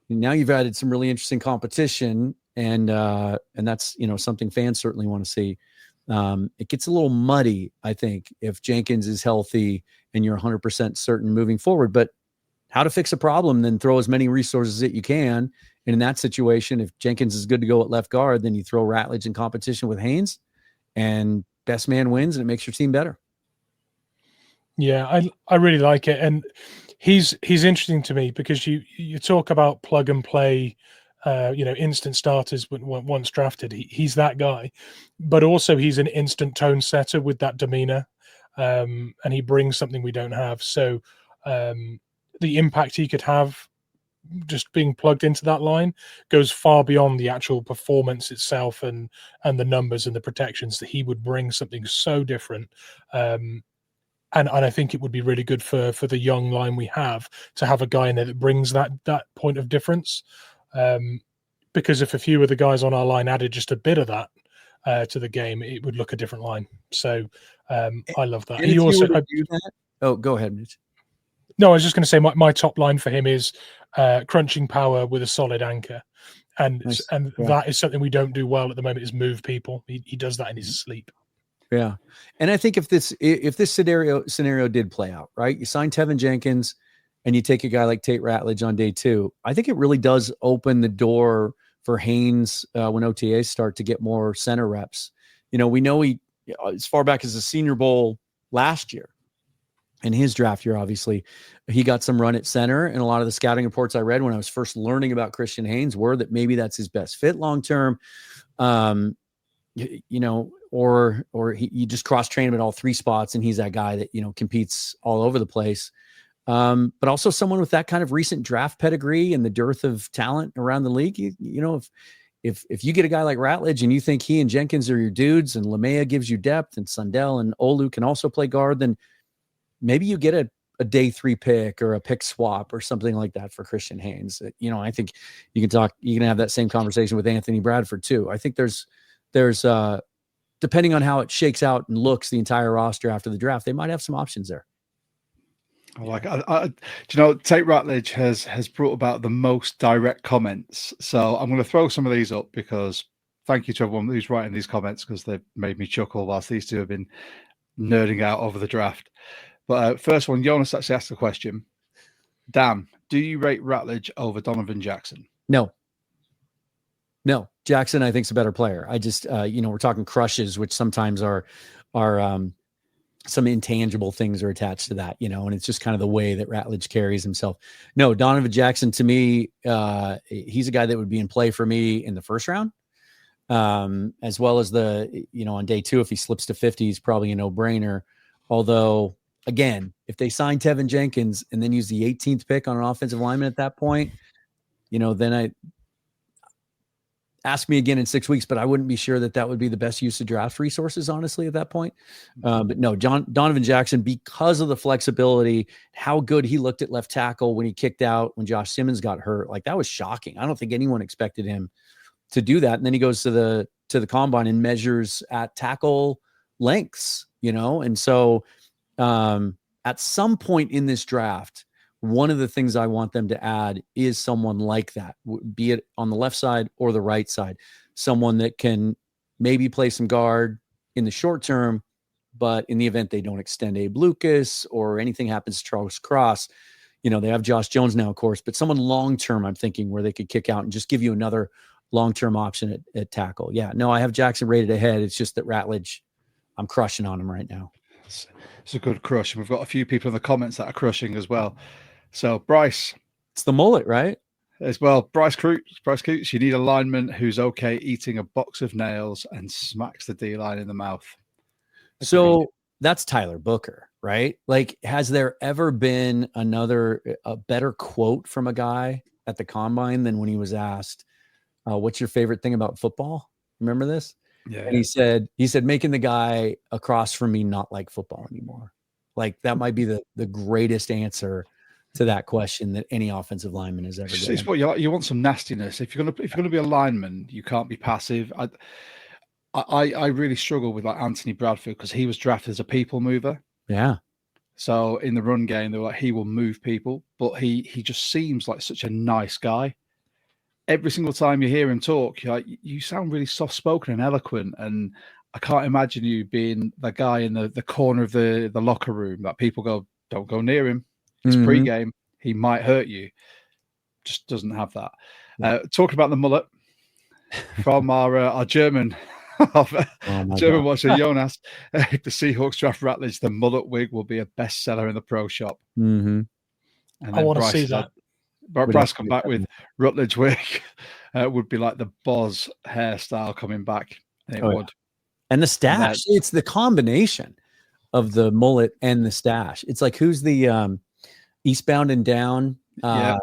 [SPEAKER 2] Now you've added some really interesting competition, and that's, something fans certainly want to see. It gets a little muddy, I think, if Jenkins is healthy and you're 100% certain moving forward. But how to fix a problem, then throw as many resources that you can. And in that situation, if Jenkins is good to go at left guard, then you throw Ratledge in competition with Haynes, and best man wins, and it makes your team better.
[SPEAKER 3] Yeah, I really like it, and he's interesting to me because you talk about plug and play, instant starters once drafted. He's that guy, but also he's an instant tone setter with that demeanor, and he brings something we don't have. So the impact he could have just being plugged into that line goes far beyond the actual performance itself and the numbers and the protections. That he would bring something so different. And I think it would be really good for the young line we have to have a guy in there that brings that point of difference. Because if a few of the guys on our line added just a bit of that to the game, it would look a different line. So I love that. He also do that.
[SPEAKER 2] Oh, go ahead, Mitch.
[SPEAKER 3] No, I was just going to say my top line for him is crunching power with a solid anchor. And
[SPEAKER 2] nice.
[SPEAKER 3] That is something we don't do well at the moment, is move people. He does that in his sleep.
[SPEAKER 2] Yeah. And I think if this scenario did play out, right, you sign Tevin Jenkins and you take a guy like Tate Ratledge on day 2, I think it really does open the door for Haynes when OTAs start to get more center reps. We know he, as far back as the Senior Bowl last year, in his draft year, obviously, he got some run at center. And a lot of the scouting reports I read when I was first learning about Christian Haynes were that maybe that's his best fit long-term. Or you just cross-train him at all 3 spots, and he's that guy that, competes all over the place. But also someone with that kind of recent draft pedigree and the dearth of talent around the league. If you get a guy like Ratledge and you think he and Jenkins are your dudes, and LeMaya gives you depth, and Sundell and Olu can also play guard, then maybe you get a day 3 pick or a pick swap or something like that for Christian Haynes. I think you can have that same conversation with Anthony Bradford too. I think there's depending on how it shakes out and looks, the entire roster after the draft, they might have some options there.
[SPEAKER 1] Tate Ratledge has brought about the most direct comments. So I'm going to throw some of these up, because thank you to everyone who's writing these comments, because they've made me chuckle whilst these two have been nerding out over the draft. But first one, Jonas actually asked the question: Dan, do you rate Ratledge over Donovan Jackson?
[SPEAKER 2] No, Jackson, I think, is a better player. I just, we're talking crushes, which sometimes are some intangible things are attached to that, and it's just kind of the way that Ratledge carries himself. No, Donovan Jackson, to me, he's a guy that would be in play for me in the first round, as well as on day 2, if he slips to 50, he's probably a no-brainer. Although, again, if they sign Tevin Jenkins and then use the 18th pick on an offensive lineman at that point, then ask me again in 6 weeks, but I wouldn't be sure that would be the best use of draft resources, honestly, at that point. But no, Donovan Jackson, because of the flexibility, how good he looked at left tackle when he kicked out, when Josh Simmons got hurt, like that was shocking. I don't think anyone expected him to do that. And then he goes to the combine and measures at tackle lengths, and so at some point in this draft, one of the things I want them to add is someone like that, be it on the left side or the right side, someone that can maybe play some guard in the short term, but in the event they don't extend Abe Lucas or anything happens to Charles Cross, they have Josh Jones now, of course, but someone long-term, I'm thinking, where they could kick out and just give you another long-term option at tackle. Yeah, no, I have Jackson rated ahead. It's just that Ratledge, I'm crushing on him right now.
[SPEAKER 1] It's a good crush. And we've got a few people in the comments that are crushing as well. So Bryce.
[SPEAKER 2] It's the mullet, right?
[SPEAKER 1] As well, Bryce Coots, you need a lineman who's okay eating a box of nails and smacks the D-line in the mouth. Agreed.
[SPEAKER 2] So that's Tyler Booker, right? Like, has there ever been a better quote from a guy at the combine than when he was asked, what's your favorite thing about football? Remember this?
[SPEAKER 1] Yeah.
[SPEAKER 2] And he said, making the guy across from me not like football anymore. Like, that might be the greatest answer to that question that any offensive lineman has ever given.
[SPEAKER 1] It's what you like. You want some nastiness. If you're gonna be a lineman, you can't be passive. I really struggle with like Anthony Bradford because he was drafted as a people mover.
[SPEAKER 2] Yeah.
[SPEAKER 1] So in the run game, they were like, he will move people, but he just seems like such a nice guy. Every single time you hear him talk, you're like, you sound really soft spoken and eloquent, and I can't imagine you being the guy in the corner of the locker room that people go, don't go near him. It's pre-game. He might hurt you. Just doesn't have that.
[SPEAKER 2] Yeah.
[SPEAKER 1] Talking about the mullet from our German German watcher, Jonas. If the Seahawks draft Ratledge, the mullet wig will be a bestseller in the pro shop.
[SPEAKER 2] Mm-hmm.
[SPEAKER 1] And
[SPEAKER 3] I want to see that.
[SPEAKER 1] Bryce come back with Rutledge wig. Would be like the Boz hairstyle coming back. And it would. Yeah.
[SPEAKER 2] And the stash. It's the combination of the mullet and the stash. It's like, who's the Eastbound and Down?
[SPEAKER 1] What's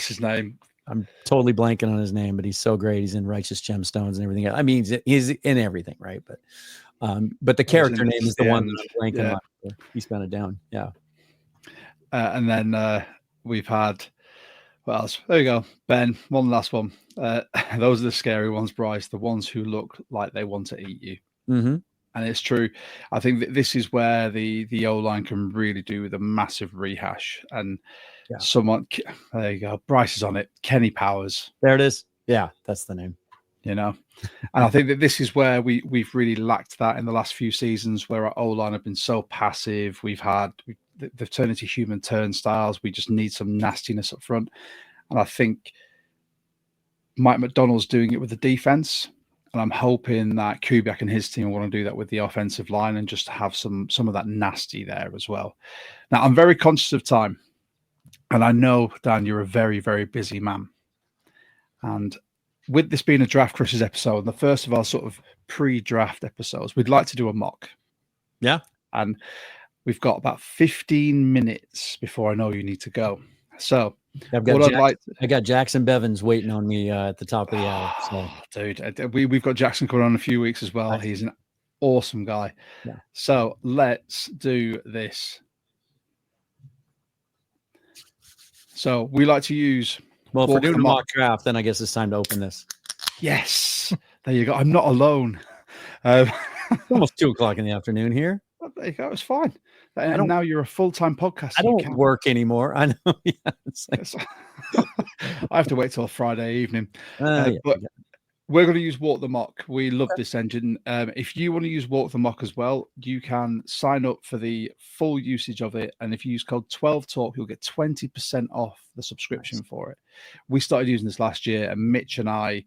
[SPEAKER 1] his name?
[SPEAKER 2] I'm totally blanking on his name, but he's so great. He's in Righteous Gemstones and everything. I mean, he's in everything, right? But the character name is the one that I'm blanking on. Eastbound and Down. Yeah.
[SPEAKER 1] And then we've had, what else? There you go. Ben, one last one. Those are the scary ones, Bryce, the ones who look like they want to eat you.
[SPEAKER 2] Mm-hmm.
[SPEAKER 1] And it's true. I think that this is where the O-line can really do with a massive rehash. And someone, there you go. Bryce is on it. Kenny Powers.
[SPEAKER 2] There it is. Yeah, that's the name.
[SPEAKER 1] And I think that this is where we've really lacked that in the last few seasons, where our O-line have been so passive. They've turned into human turnstiles. We just need some nastiness up front. And I think Mike McDonald's doing it with the defense. And I'm hoping that Kubiak and his team want to do that with the offensive line and just have some of that nasty there as well. Now, I'm very conscious of time. And I know, Dan, you're a very, very busy man. And with this being a Draft Crushers episode, and the first of our sort of pre-draft episodes, we'd like to do a mock.
[SPEAKER 2] Yeah.
[SPEAKER 1] And we've got about 15 minutes before I know you need to go. So
[SPEAKER 2] I got Jackson Bevins waiting on me at the top of the hour. So.
[SPEAKER 1] Dude, we've got Jackson coming on in a few weeks as well. He's an awesome guy.
[SPEAKER 2] Yeah.
[SPEAKER 1] So let's do this. So we like to use.
[SPEAKER 2] Well, if we're doing a mock draft, then I guess it's time to open this.
[SPEAKER 1] Yes. There you go. I'm not alone.
[SPEAKER 2] It's almost 2:00 in the afternoon here.
[SPEAKER 1] Well, there you go. It's fine. And now you're a full-time podcaster.
[SPEAKER 2] I don't work anymore. I know.
[SPEAKER 1] I have to wait till Friday evening. But we're going to use Walk the Mock. We love this engine. If you want to use Walk the Mock as well, you can sign up for the full usage of it. And if you use code 12Talk, you'll get 20% off the subscription for it. We started using this last year, and Mitch and I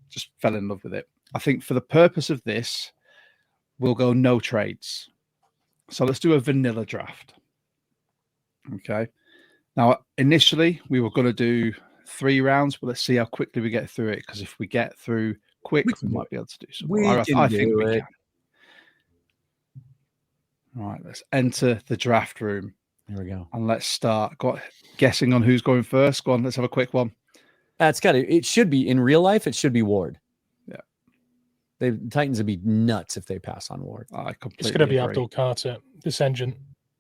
[SPEAKER 1] just fell in love with it. I think for the purpose of this, we'll go no trades. So let's do a vanilla draft. Okay. Now, initially, we were going to do 3 rounds, but let's see how quickly we get through it. Because if we get through quick, we might be able to do something. I think we can. All right, let's enter the draft room.
[SPEAKER 2] There we go.
[SPEAKER 1] And let's start guessing on who's going first. Go on, let's have a quick one.
[SPEAKER 2] It should be, in real life, it should be Ward.
[SPEAKER 1] Yeah.
[SPEAKER 2] The Titans would be nuts if they pass on Ward.
[SPEAKER 1] I completely
[SPEAKER 3] It's going to be
[SPEAKER 1] agree.
[SPEAKER 3] Abdul Carter, this engine.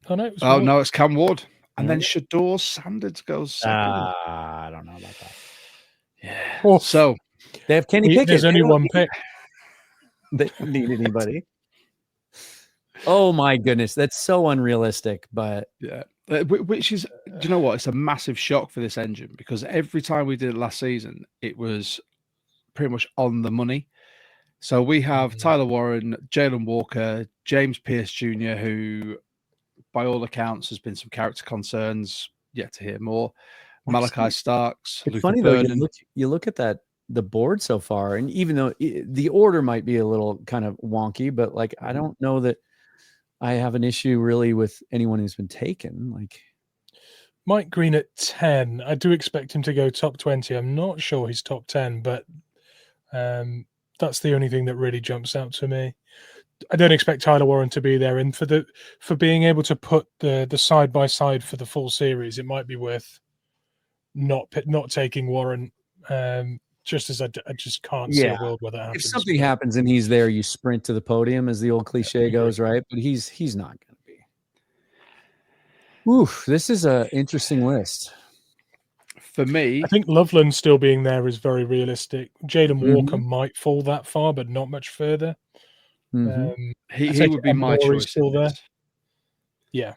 [SPEAKER 3] Oh, no.
[SPEAKER 1] No, it's Cam Ward. And then Shador Sanders goes second.
[SPEAKER 2] I don't know about that.
[SPEAKER 1] Yeah.
[SPEAKER 3] Oh,
[SPEAKER 1] so
[SPEAKER 2] they have Kenny Pickett.
[SPEAKER 3] There's only one pick.
[SPEAKER 2] They don't need anybody. Oh my goodness, that's so unrealistic. But
[SPEAKER 1] yeah, which is, do you know what? It's a massive shock for this engine because every time we did it last season, it was pretty much on the money. So we have Tyler Warren, Jalen Walker, James Pierce Jr., who by all accounts, there's been some character concerns. Yet to hear more. Malachi Starks,
[SPEAKER 2] It's
[SPEAKER 1] Luther
[SPEAKER 2] funny though.
[SPEAKER 1] Burden.
[SPEAKER 2] You look at the board so far, and even though the order might be a little kind of wonky, but like I don't know that I have an issue really with anyone who's been taken. Like
[SPEAKER 3] Mike Green at 10. I do expect him to go top 20. I'm not sure he's top 10, but that's the only thing that really jumps out to me. I don't expect Tyler Warren to be there, and for being able to put the side by side for the full series, it might be worth not taking Warren. Just as I just can't see a world where that happens.
[SPEAKER 2] If something happens and he's there, you sprint to the podium, as the old cliche goes, right? But he's not going to be. Oof, this is an interesting list.
[SPEAKER 1] For me,
[SPEAKER 3] I think Loveland still being there is very realistic. Jaden Walker might fall that far, but not much further.
[SPEAKER 1] He would be my choice.
[SPEAKER 3] Still there. Yeah.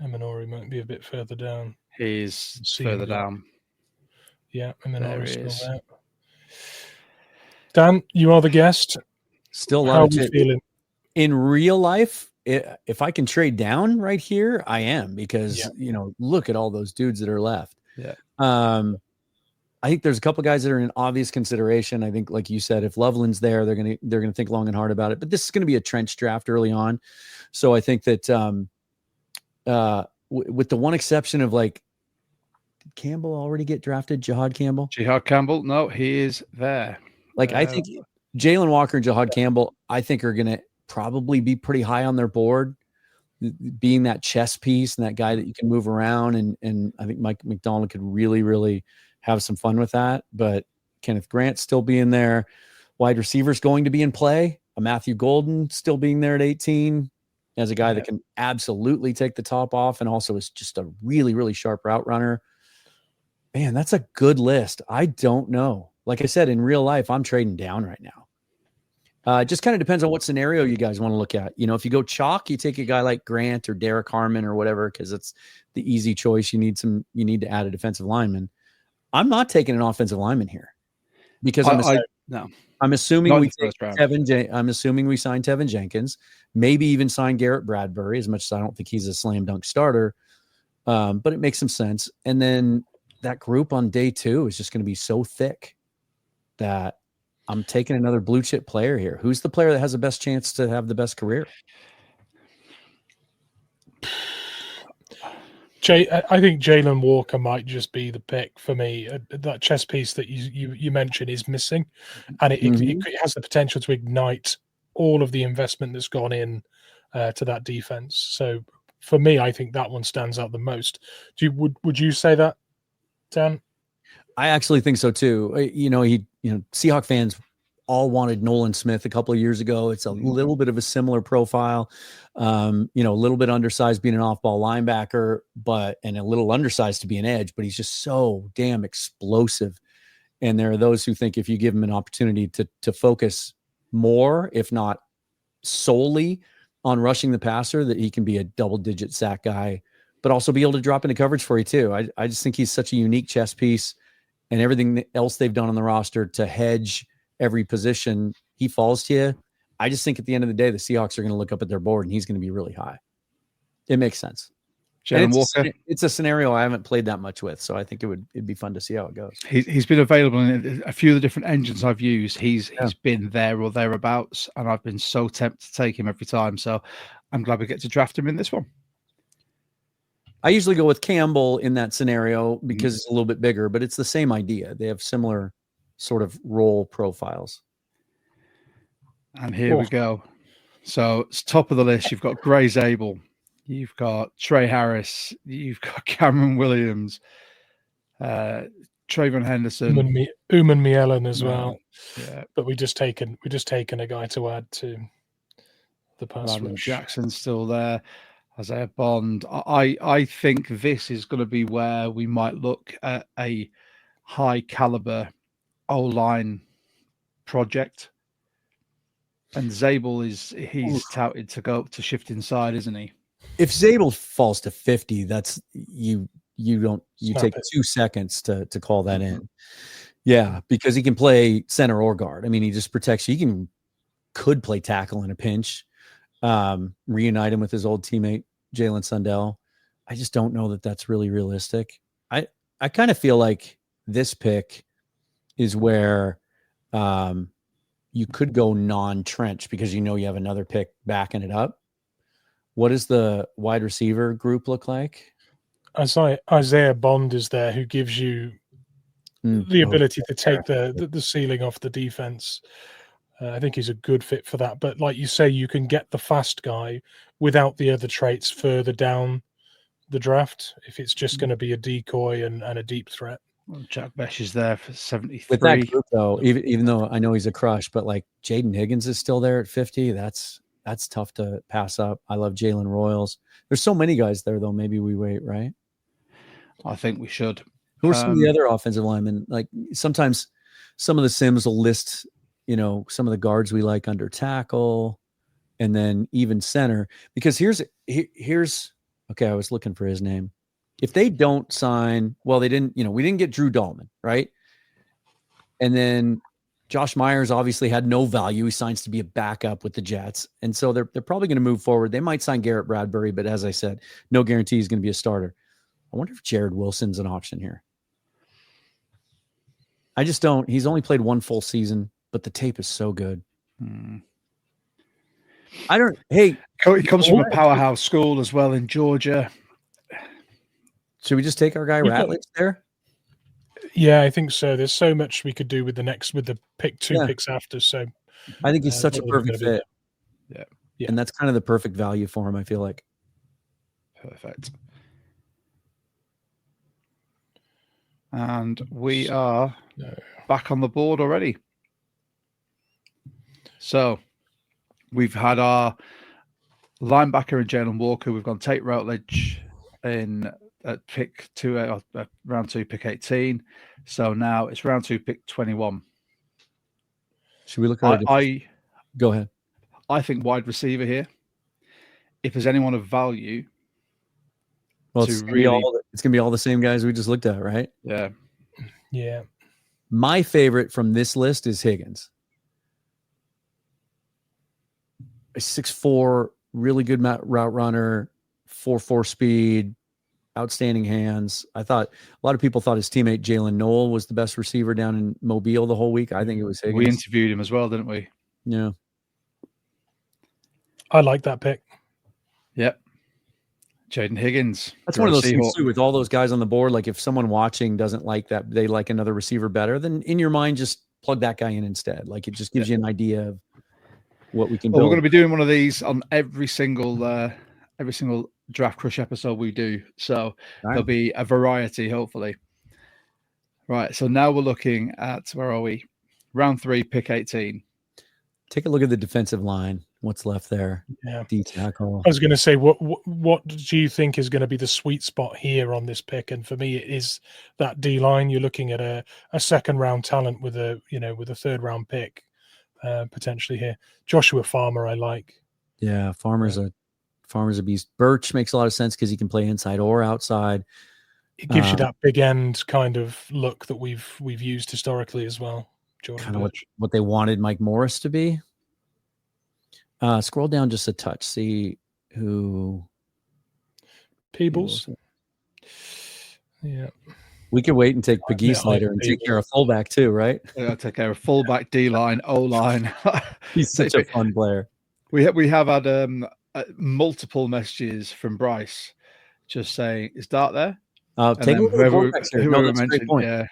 [SPEAKER 3] Emanori might be a bit further down.
[SPEAKER 1] He's further down.
[SPEAKER 3] Yeah, Emanori's still there. Dan, you are the guest.
[SPEAKER 2] Still a
[SPEAKER 3] How
[SPEAKER 2] lot
[SPEAKER 3] are you feeling?
[SPEAKER 2] In real life, if I can trade down right here, I am, because look at all those dudes that are left.
[SPEAKER 1] Yeah.
[SPEAKER 2] I think there's a couple guys that are in obvious consideration. I think, like you said, if Loveland's there, they're gonna think long and hard about it. But this is going to be a trench draft early on, so I think that with the one exception of like, did Campbell already get drafted? Jihad Campbell?
[SPEAKER 1] No, he is there.
[SPEAKER 2] Like I think Jalen Walker and Jihad Campbell, I think are going to probably be pretty high on their board, being that chess piece and that guy that you can move around. And I think Mike McDonald could really, really have some fun with that. But Kenneth Grant still being there. Wide receivers going to be in play. A Matthew Golden still being there at 18 as a guy that can absolutely take the top off and also is just a really, really sharp route runner. Man, that's a good list. I don't know. Like I said, in real life, I'm trading down right now. It just kind of depends on what scenario you guys want to look at. If you go chalk, you take a guy like Grant or Derek Harmon or whatever, because it's the easy choice. You need to add a defensive lineman. I'm not taking an offensive lineman here because I'm assuming we take I'm assuming we sign Tevin Jenkins, maybe even sign Garrett Bradbury, as much as I don't think he's a slam dunk starter. But it makes some sense. And then that group on day 2 is just going to be so thick that I'm taking another blue chip player here. Who's the player that has the best chance to have the best career?
[SPEAKER 3] I think Jalen Walker might just be the pick for me. That chess piece that you mentioned is missing, and it has the potential to ignite all of the investment that's gone in to that defense. So for me, I think that one stands out the most. Would you say that, Dan?
[SPEAKER 2] I actually think so too. Seahawk fans all wanted Nolan Smith a couple of years ago. It's a little bit of a similar profile, a little bit undersized being an off-ball linebacker, and a little undersized to be an edge, but he's just so damn explosive. And there are those who think if you give him an opportunity to focus more, if not solely on rushing the passer, that he can be a double-digit sack guy, but also be able to drop into coverage for you too. I just think he's such a unique chess piece, and everything else they've done on the roster to hedge every position, he falls to you. I just think at the end of the day, the Seahawks are going to look up at their board and he's going to be really high. It makes sense. It's a scenario I haven't played that much with, so I think it'd be fun to see how it goes.
[SPEAKER 1] He's been available in a few of the different engines I've used. He's been there or thereabouts, and I've been so tempted to take him every time. So I'm glad we get to draft him in this one.
[SPEAKER 2] I usually go with Campbell in that scenario because it's a little bit bigger, but it's the same idea. They have similar sort of role profiles.
[SPEAKER 1] And here we go. So it's top of the list. You've got Gray Zabel. You've got Trey Harris. You've got Cameron Williams. Trayvon Henderson.
[SPEAKER 3] Uman Mielen as well.
[SPEAKER 1] Yeah.
[SPEAKER 3] But we just taken a guy to add to the pass rush.
[SPEAKER 1] Jackson's still there. Isaiah Bond. I think this is going to be where we might look at a high caliber O-line project. And Zabel he's touted to go to shift inside, isn't he?
[SPEAKER 2] If Zabel falls to 50, that's you take 2 seconds to call that in. Yeah, because he can play center or guard. I mean, he just protects you. He could play tackle in a pinch. reunite him with his old teammate, Jalen Sundell. I just don't know that that's really realistic. I kind of feel like this pick is where you could go non-trench because you have another pick backing it up. What does the wide receiver group look like?
[SPEAKER 3] Isaiah Bond is there, who gives you the ability to take the ceiling off the defense. I think he's a good fit for that. But like you say, you can get the fast guy without the other traits further down the draft if it's just going to be a decoy and a deep threat.
[SPEAKER 1] Well, Jack Besh is there for 73.
[SPEAKER 2] With that group, though, even though I know he's a crush, but like Jaden Higgins is still there at 50. That's tough to pass up. I love Jalen Royals. There's so many guys there, though. Maybe we wait, right?
[SPEAKER 1] I think we should.
[SPEAKER 2] Who are some of the other offensive linemen? Like sometimes some of the sims will list, some of the guards we like under tackle and then even center. Because here's okay, I was looking for his name. If they don't sign, well, they didn't, we didn't get Drew Dahlman, right? And then Josh Myers obviously had no value. He signs to be a backup with the Jets. And so they're probably going to move forward. They might sign Garrett Bradbury, but as I said, no guarantee he's going to be a starter. I wonder if Jared Wilson's an option here. I just don't. He's only played one full season, but the tape is so good. Hey,
[SPEAKER 1] he comes from a powerhouse school as well in Georgia.
[SPEAKER 2] Should we just take our guy Ratledge there?
[SPEAKER 3] Yeah, I think so. There's so much we could do with the pick two picks after. So
[SPEAKER 2] I think he's such a perfect fit.
[SPEAKER 1] Yeah.
[SPEAKER 2] And that's kind of the perfect value for him, I feel like.
[SPEAKER 1] Perfect. And we are back on the board already. So we've had our linebacker in Jalen Walker. We've gone Tate Routledge in at pick 2, round 2, pick 18. So now it's round 2, pick 21.
[SPEAKER 2] Should we look at Go ahead.
[SPEAKER 1] I think wide receiver here. If there's anyone of value,
[SPEAKER 2] it's going to be all the same guys we just looked at, right?
[SPEAKER 1] Yeah.
[SPEAKER 3] Yeah.
[SPEAKER 2] My favorite from this list is Higgins. A 6'4", really good route runner, 4.4 speed, outstanding hands. I thought a lot of people thought his teammate Jalen Noel was the best receiver down in Mobile the whole week. I think it was Higgins.
[SPEAKER 1] We interviewed him as well, didn't we?
[SPEAKER 2] Yeah.
[SPEAKER 3] I like that pick.
[SPEAKER 1] Yep. Jaden Higgins.
[SPEAKER 2] That's one of those things too, with all those guys on the board. Like if someone watching doesn't like that, they like another receiver better, then in your mind, just plug that guy in instead. Like it just gives you an idea of what we can build.
[SPEAKER 1] We're going to be doing one of these on every single Draft Crush episode we do. So there'll be a variety, hopefully. Right. So now we're looking at, where are we? Round 3, pick 18.
[SPEAKER 2] Take a look at the defensive line. What's left there?
[SPEAKER 3] Yeah.
[SPEAKER 2] D tackle.
[SPEAKER 3] I was going to say, what do you think is going to be the sweet spot here on this pick? And for me, it is that D line. You're looking at a second round talent with a third round pick potentially here. Joshua Farmer, I like.
[SPEAKER 2] Yeah, Farmer's a beast. Birch makes a lot of sense because he can play inside or outside.
[SPEAKER 3] It gives you that big end kind of look that we've used historically as well. Jordan
[SPEAKER 2] kind of what they wanted Mike Morris to be. Scroll down just a touch. See who.
[SPEAKER 3] Peebles. Yeah.
[SPEAKER 2] We could wait and take Pegues later and take care of fullback too, right?
[SPEAKER 1] Yeah, take care of fullback, D-line, O-line.
[SPEAKER 2] He's such a fun player.
[SPEAKER 1] We have had multiple messages from Bryce just saying, is Dart there?
[SPEAKER 2] Take a look at the quarterbacks here. No, that's a great point.
[SPEAKER 1] Yeah.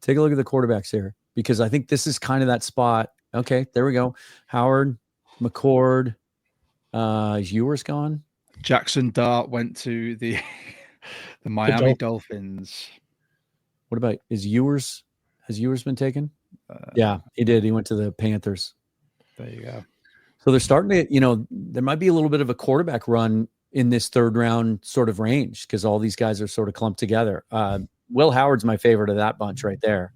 [SPEAKER 2] Take a look at the quarterbacks here because I think this is kind of that spot. Okay, there we go. Howard, McCord, is Ewers gone?
[SPEAKER 1] Jackson Dart went to the Miami Dolphins.
[SPEAKER 2] What about has Ewers been taken? Yeah, he did. He went to the Panthers.
[SPEAKER 1] There you go.
[SPEAKER 2] So they're starting to, there might be a little bit of a quarterback run in this third round sort of range because all these guys are sort of clumped together. Will Howard's my favorite of that bunch right there.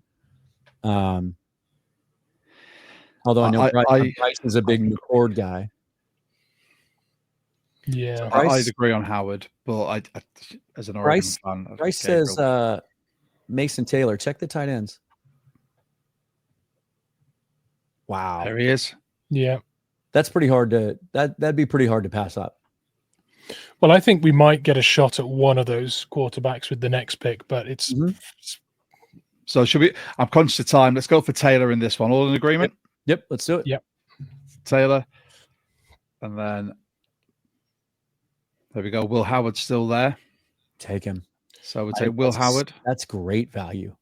[SPEAKER 2] Although I know Bryce is a big McCord guy.
[SPEAKER 3] Yeah,
[SPEAKER 1] I'd agree on Howard, but I as an Oregon fan,
[SPEAKER 2] Bryce says Mason Taylor. Check the tight ends. Wow,
[SPEAKER 1] there he is.
[SPEAKER 3] Yeah,
[SPEAKER 2] That's pretty hard to that'd be pretty hard to pass up.
[SPEAKER 3] Well, I think we might get a shot at one of those quarterbacks with the next pick, but it's
[SPEAKER 1] So should we? I'm conscious of time. Let's go for Taylor in this one. All in agreement?
[SPEAKER 2] Yep, let's do it.
[SPEAKER 3] Yep.
[SPEAKER 1] Taylor. And then there we go. Will Howard's still there.
[SPEAKER 2] Take him.
[SPEAKER 1] So we'll take Will Howard.
[SPEAKER 2] That's great value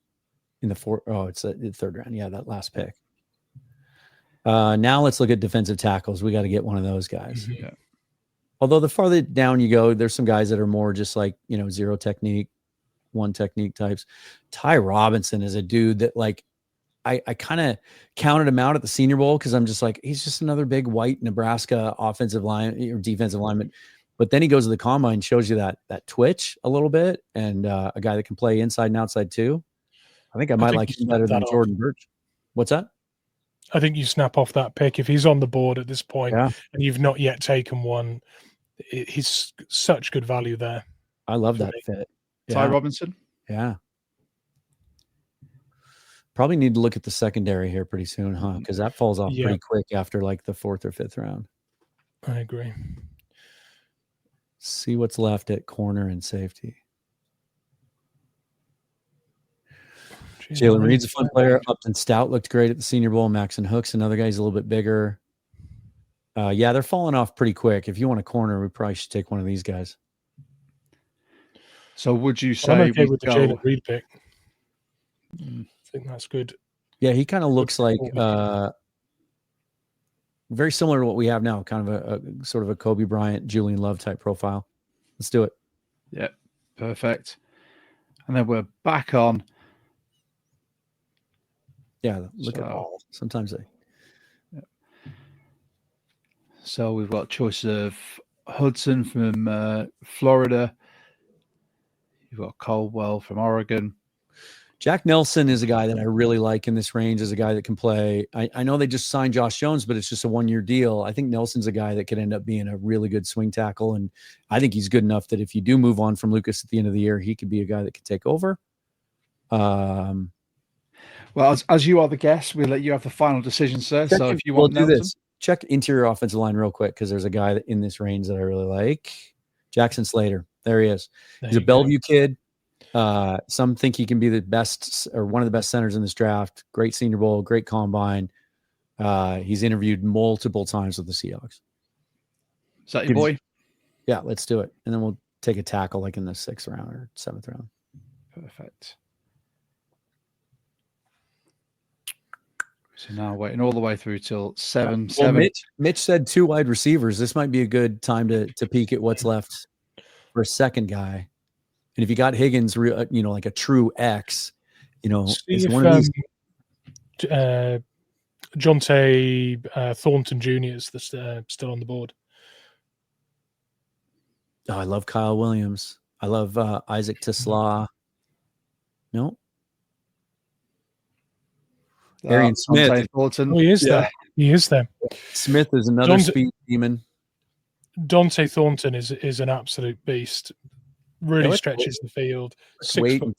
[SPEAKER 2] in the fourth. Oh, it's the third round. Yeah, that last pick. Now let's look at defensive tackles. We got to get one of those guys.
[SPEAKER 1] Mm-hmm. Yeah.
[SPEAKER 2] Although the farther down you go, there's some guys that are more just like, zero technique, one technique types. Ty Robinson is a dude that like, I kind of counted him out at the Senior Bowl because I'm just like, he's just another big white Nebraska offensive line or defensive lineman. But then he goes to the combine, shows you that twitch a little bit, and a guy that can play inside and outside too. I think I might like him better than Jordan Birch. What's that?
[SPEAKER 3] I think you snap off that pick if he's on the board at this point
[SPEAKER 2] and
[SPEAKER 3] you've not yet taken one. He's such good value there.
[SPEAKER 2] I love that fit.
[SPEAKER 1] Ty Robinson.
[SPEAKER 2] Yeah. Probably need to look at the secondary here pretty soon, huh? Because that falls off pretty quick after like the 4th or 5th round.
[SPEAKER 3] I agree.
[SPEAKER 2] See what's left at corner and safety. Jalen Reed's a fun player. Upton Stout looked great at the Senior Bowl. Maxon Hooks, another guy, he's a little bit bigger. Yeah, they're falling off pretty quick. If you want a corner, we probably should take one of these guys.
[SPEAKER 1] So would you say
[SPEAKER 3] I'm okay with the Jalen Reed pick? I think that's good.
[SPEAKER 2] Yeah, he kind of looks like very similar to what we have now, kind of a sort of a Kobe Bryant, Julian Love type profile. Let's do it.
[SPEAKER 1] Yeah, perfect. And then we're back on.
[SPEAKER 2] Yeah, look at all. Sometimes they.
[SPEAKER 1] Yeah. So we've got choice of Hudson from Florida. You've got Caldwell from Oregon.
[SPEAKER 2] Jack Nelson is a guy that I really like in this range as a guy that can play. I know they just signed Josh Jones, but it's just a 1-year deal. I think Nelson's a guy that could end up being a really good swing tackle. And I think he's good enough that if you do move on from Lucas at the end of the year, he could be a guy that could take over.
[SPEAKER 1] Well, as you are the guest, we'll let you have the final decision, sir. So if you want Nelson,
[SPEAKER 2] this. Check interior offensive line real quick because there's a guy in this range that I really like. Jackson Slater. There he is. He's a Bellevue kid. Some think he can be the best or one of the best centers in this draft. Great Senior Bowl, great combine. He's interviewed multiple times with the Seahawks.
[SPEAKER 1] Is that your boy?
[SPEAKER 2] Yeah, let's do it. And then we'll take a tackle like in the 6th round or 7th round.
[SPEAKER 1] Perfect. So now waiting all the way through till 7.
[SPEAKER 2] Mitch said 2 wide receivers. This might be a good time to peek at what's left for a second guy. And if you got Higgins, like a true X, it's one of these.
[SPEAKER 3] Jonte Thornton Jr. is still on the board.
[SPEAKER 2] Oh, I love Kyle Williams. I love Isaac Tisla. No. Arian Smith.
[SPEAKER 3] Oh, he is there. He is there.
[SPEAKER 2] Smith is another speed demon.
[SPEAKER 3] Dante Thornton is an absolute beast. Really stretches the field.
[SPEAKER 2] Let's wait and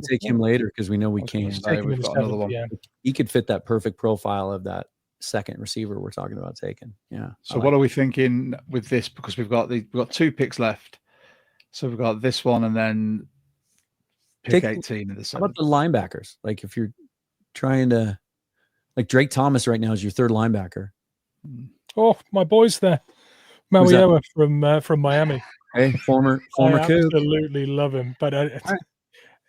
[SPEAKER 2] take him later because we know we can.
[SPEAKER 1] We've got another one.
[SPEAKER 3] Yeah.
[SPEAKER 2] He could fit that perfect profile of that second receiver we're talking about taking. Yeah.
[SPEAKER 1] So what are we thinking with this? Because we've got 2 picks left. So we've got this one and then pick 18 in the 7th.
[SPEAKER 2] How about the linebackers? Like if you're trying to, like Drake Thomas right now is your 3rd linebacker.
[SPEAKER 3] Oh, my boy's there. Mauigoa from Miami.
[SPEAKER 2] Hey, former
[SPEAKER 3] I
[SPEAKER 2] Coup.
[SPEAKER 3] Absolutely love him, but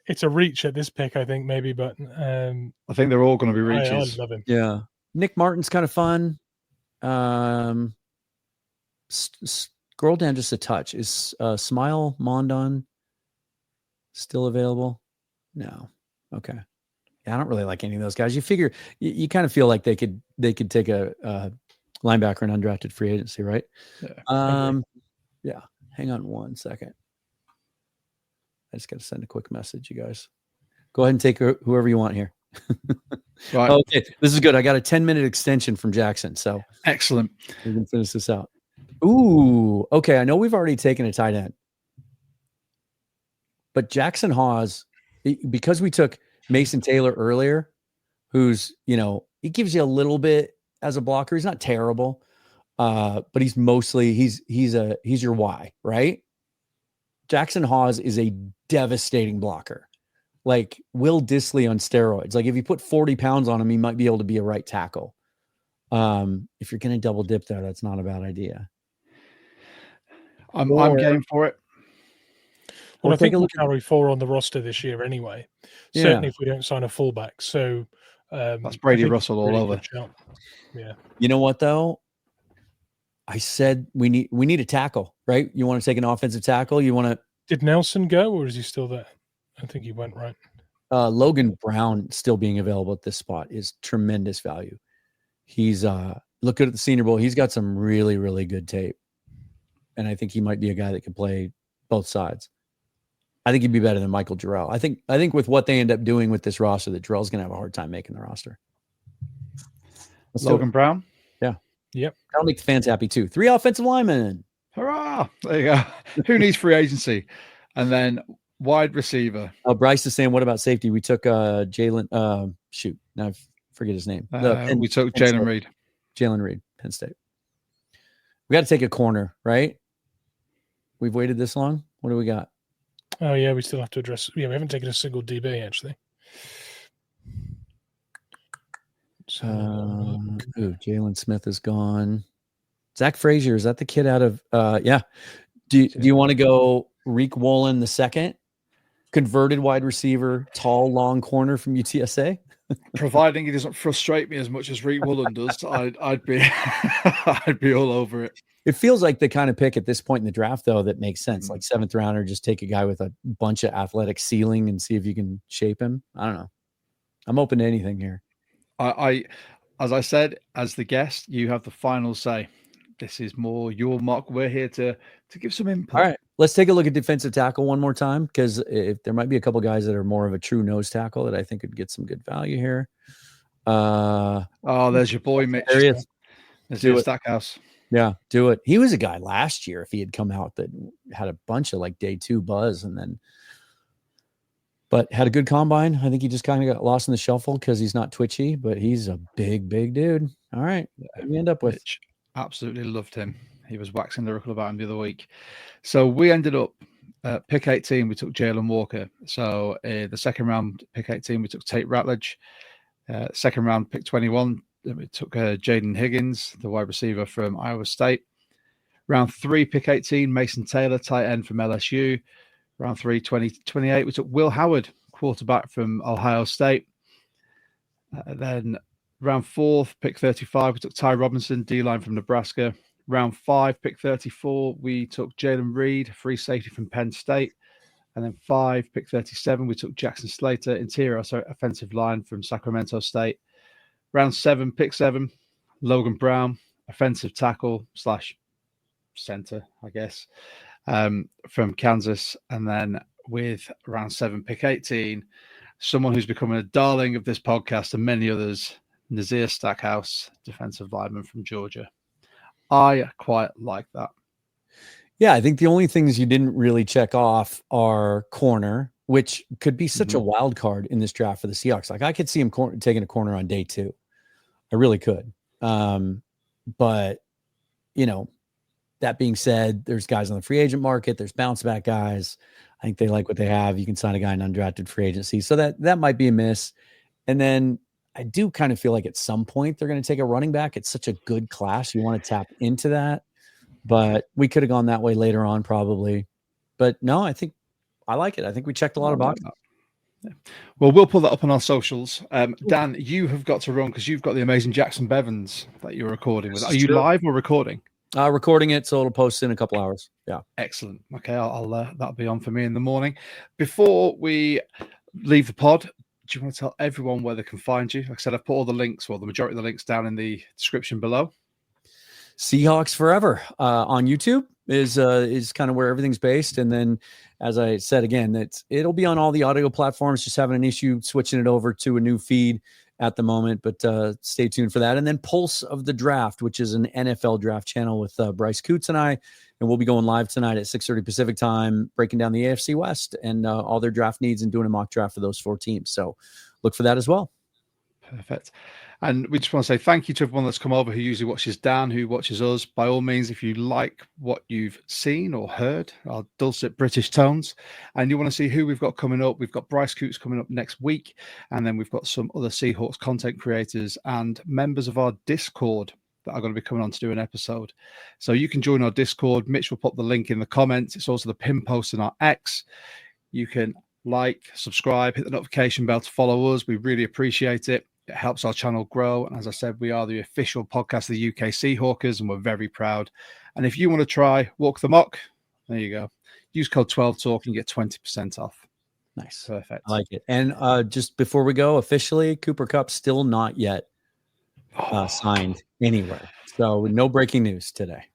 [SPEAKER 3] it's a reach at this pick, I think maybe. But
[SPEAKER 1] I think they're all going to be reaches.
[SPEAKER 3] I love him.
[SPEAKER 2] Yeah, Nick Martin's kind of fun. Scroll down just a touch. Is Smile Mondon still available? No. Okay. Yeah, I don't really like any of those guys. You figure you kind of feel like they could take a linebacker in undrafted free agency, right?
[SPEAKER 1] Yeah.
[SPEAKER 2] Yeah. Hang on 1 second. I just got to send a quick message, you guys. Go ahead and take whoever you want here.
[SPEAKER 1] Right.
[SPEAKER 2] Okay, this is good. I got a 10-minute extension from Jackson, so
[SPEAKER 1] excellent.
[SPEAKER 2] We can finish this out. Ooh, okay. I know we've already taken a tight end, but Jackson Hawes, because we took Mason Taylor earlier, who's he gives you a little bit as a blocker. He's not terrible, but he's mostly he's your Y, right? Jackson Hawes is a devastating blocker, like Will Dissly on steroids. Like if you put 40 pounds on him, he might be able to be a right tackle. If you're going to double dip there, that's not a bad idea.
[SPEAKER 1] I'm game for it.
[SPEAKER 3] Well, I think we'll carry 4 on the roster this year anyway.
[SPEAKER 2] Yeah.
[SPEAKER 3] Certainly if we don't sign a fullback. So
[SPEAKER 1] that's Brady Russell all over.
[SPEAKER 3] Yeah.
[SPEAKER 2] You know what though? I said we need a tackle, right? You want to take an offensive tackle? You want to? Did
[SPEAKER 3] Nelson go, or is he still there? I think he went, right.
[SPEAKER 2] Logan Brown still being available at this spot is tremendous value. He's look good at the Senior Bowl. He's got some really, really good tape, and I think he might be a guy that can play both sides. I think he'd be better than Michael Jarrell. I think with what they end up doing with this roster, that Jarrell's going to have a hard time making the roster.
[SPEAKER 1] Logan Brown.
[SPEAKER 2] Yeah.
[SPEAKER 3] Yep.
[SPEAKER 2] That'll make the fans happy too. 3 offensive linemen.
[SPEAKER 1] Hurrah! There you go. Who needs free agency? And then wide receiver.
[SPEAKER 2] Bryce is saying, what about safety? We took Jalen. Shoot, now I forget his name.
[SPEAKER 1] We took Jalen Reed.
[SPEAKER 2] Jalen Reed, Penn State. We got to take a corner, right? We've waited this long. What do we got?
[SPEAKER 3] Oh yeah, we still have to address. Yeah, we haven't taken a single DB actually.
[SPEAKER 2] So, Jalen Smith is gone. Zach Frazier, is that the kid out of yeah. Do you want to go Reek Woolen the second? Converted wide receiver, tall, long corner from UTSA?
[SPEAKER 1] Providing he doesn't frustrate me as much as Reek Woolen does, I'd be I'd be all over it.
[SPEAKER 2] It feels like the kind of pick at this point in the draft, though, that makes sense. Like 7th rounder, just take a guy with a bunch of athletic ceiling and see if you can shape him. I don't know. I'm open to anything here.
[SPEAKER 1] As I said, as the guest, you have the final say. This is more your mark. We're here to give some input.
[SPEAKER 2] All right, let's take a look at defensive tackle one more time, because if there might be a couple guys that are more of a true nose tackle that I think could get some good value here.
[SPEAKER 1] There's your boy Mitch.
[SPEAKER 2] There he is.
[SPEAKER 1] There's your Stackhouse.
[SPEAKER 2] Yeah, do it. He was a guy last year, if he had come out, that had a bunch of like day 2 buzz, but had a good combine. I think he just kind of got lost in the shuffle because he's not twitchy, but he's a big dude. All right. What do we end up with?
[SPEAKER 1] Mitch, absolutely loved him. He was waxing lyrical about him the other week. So we ended up pick 18. We took Jalen Walker. So the second round pick 18, we took Tate Ratledge. Second round pick 21, we took Jaden Higgins, the wide receiver from Iowa State. Round 3 pick 18, Mason Taylor, tight end from LSU. Round 3, 28, we took Will Howard, quarterback from Ohio State. Then round 4, pick 35, we took Ty Robinson, D-line from Nebraska. Round 5, pick 34, we took Jalen Reed, free safety from Penn State. And then 5, pick 37, we took Jackson Slater, interior offensive line from Sacramento State. Round 7, pick 7, Logan Brown, offensive tackle / center, I guess. From Kansas. And then with round 7, pick 18, someone who's becoming a darling of this podcast and many others, Nazir Stackhouse, defensive lineman from Georgia. I quite like that.
[SPEAKER 2] Yeah, I think the only things you didn't really check off are corner, which could be such a wild card in this draft for the Seahawks. Like I could see him taking a corner on day 2. I really could. But, that being said, there's guys on the free agent market. There's bounce back guys. I think they like what they have. You can sign a guy in undrafted free agency. So that might be a miss. And then I do kind of feel like at some point they're going to take a running back. It's such a good class. You want to tap into that. But we could have gone that way later on probably. But no, I think I like it. I think we checked a lot of boxes.
[SPEAKER 1] Yeah. Well, we'll pull that up on our socials. Dan, you have got to run because you've got the amazing Jackson Bevans that you're recording with. Are you live or recording?
[SPEAKER 2] Recording it, so it'll post in a couple hours. Yeah.
[SPEAKER 1] Excellent. Okay, I'll that'll be on for me in the morning. Before we leave the pod, do you want to tell everyone where they can find you? Like I said, I've put all the links, the majority of the links down in the description below.
[SPEAKER 2] Seahawks Forever on YouTube is kind of where everything's based. And then, as I said again, it'll be on all the audio platforms. Just having an issue switching it over to a new feed at the moment, but stay tuned for that. And then Pulse of the Draft, which is an NFL draft channel with Bryce Coots and I, and we'll be going live tonight at 6:30 Pacific time, breaking down the AFC West and all their draft needs and doing a mock draft for those 4 teams. So look for that as well.
[SPEAKER 1] Perfect. And we just want to say thank you to everyone that's come over who usually watches Dan, who watches us. By all means, if you like what you've seen or heard, our dulcet British tones, and you want to see who we've got coming up, we've got Bryce Coots coming up next week. And then we've got some other Seahawks content creators and members of our Discord that are going to be coming on to do an episode. So you can join our Discord. Mitch will pop the link in the comments. It's also the pin post in our X. You can like, subscribe, hit the notification bell to follow us. We really appreciate it. It helps our channel grow. And as I said, we are the official podcast of the UK Seahawkers, and we're very proud. And if you want to try Walk the Mock, there you go. Use code 12Talk and get 20% off.
[SPEAKER 2] Nice.
[SPEAKER 1] Perfect.
[SPEAKER 2] I like it. And just before we go, officially, Cooper Kupp still not yet signed anywhere. So no breaking news today.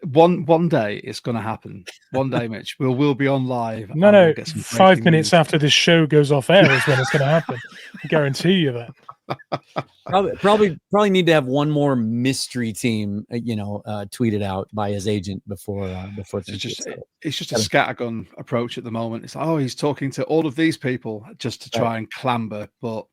[SPEAKER 1] One day it's going to happen. One day, Mitch, we'll be on live.
[SPEAKER 3] No,
[SPEAKER 1] we'll get some
[SPEAKER 3] 5 minutes
[SPEAKER 1] news.
[SPEAKER 3] after this show goes off air is when it's going to happen. I guarantee you that.
[SPEAKER 2] Probably need to have one more mystery team, tweeted out by his agent before.
[SPEAKER 1] It's just a scattergun approach at the moment. It's like, oh, he's talking to all of these people just to try and clamber, but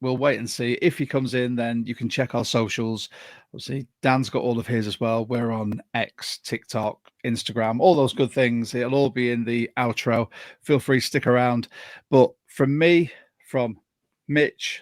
[SPEAKER 1] we'll wait and see. If he comes in, then you can check our socials. Obviously, Dan's got all of his as well. We're on X, TikTok, Instagram, all those good things. It'll all be in the outro. Feel free to stick around. But from me, from Mitch,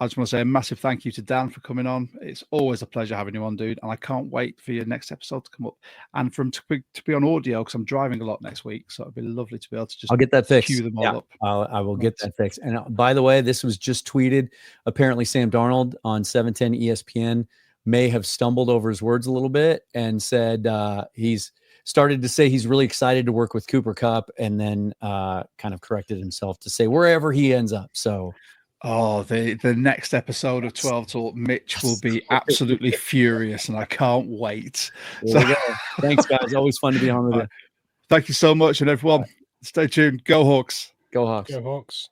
[SPEAKER 1] I just want to say a massive thank you to Dan for coming on. It's always a pleasure having you on, dude. And I can't wait for your next episode to come up and for him to be on audio, because I'm driving a lot next week. So it'd be lovely to be able to just
[SPEAKER 2] I'll get that fixed.
[SPEAKER 1] Cue them all up.
[SPEAKER 2] I will get that fixed. And by the way, this was just tweeted. Apparently, Sam Darnold on 710 ESPN may have stumbled over his words a little bit and said he's started to say he's really excited to work with Cooper Kupp, and then kind of corrected himself to say wherever he ends up. So.
[SPEAKER 1] Oh, the nenext episode of 12 Talk, Mitch will be absolutely furious, and I can't wait.
[SPEAKER 2] There we go. Thanks, guys. Always fun to be on with you.
[SPEAKER 1] Thank you so much, and everyone, stay tuned. Go Hawks.
[SPEAKER 2] Go Hawks.
[SPEAKER 3] Go Hawks.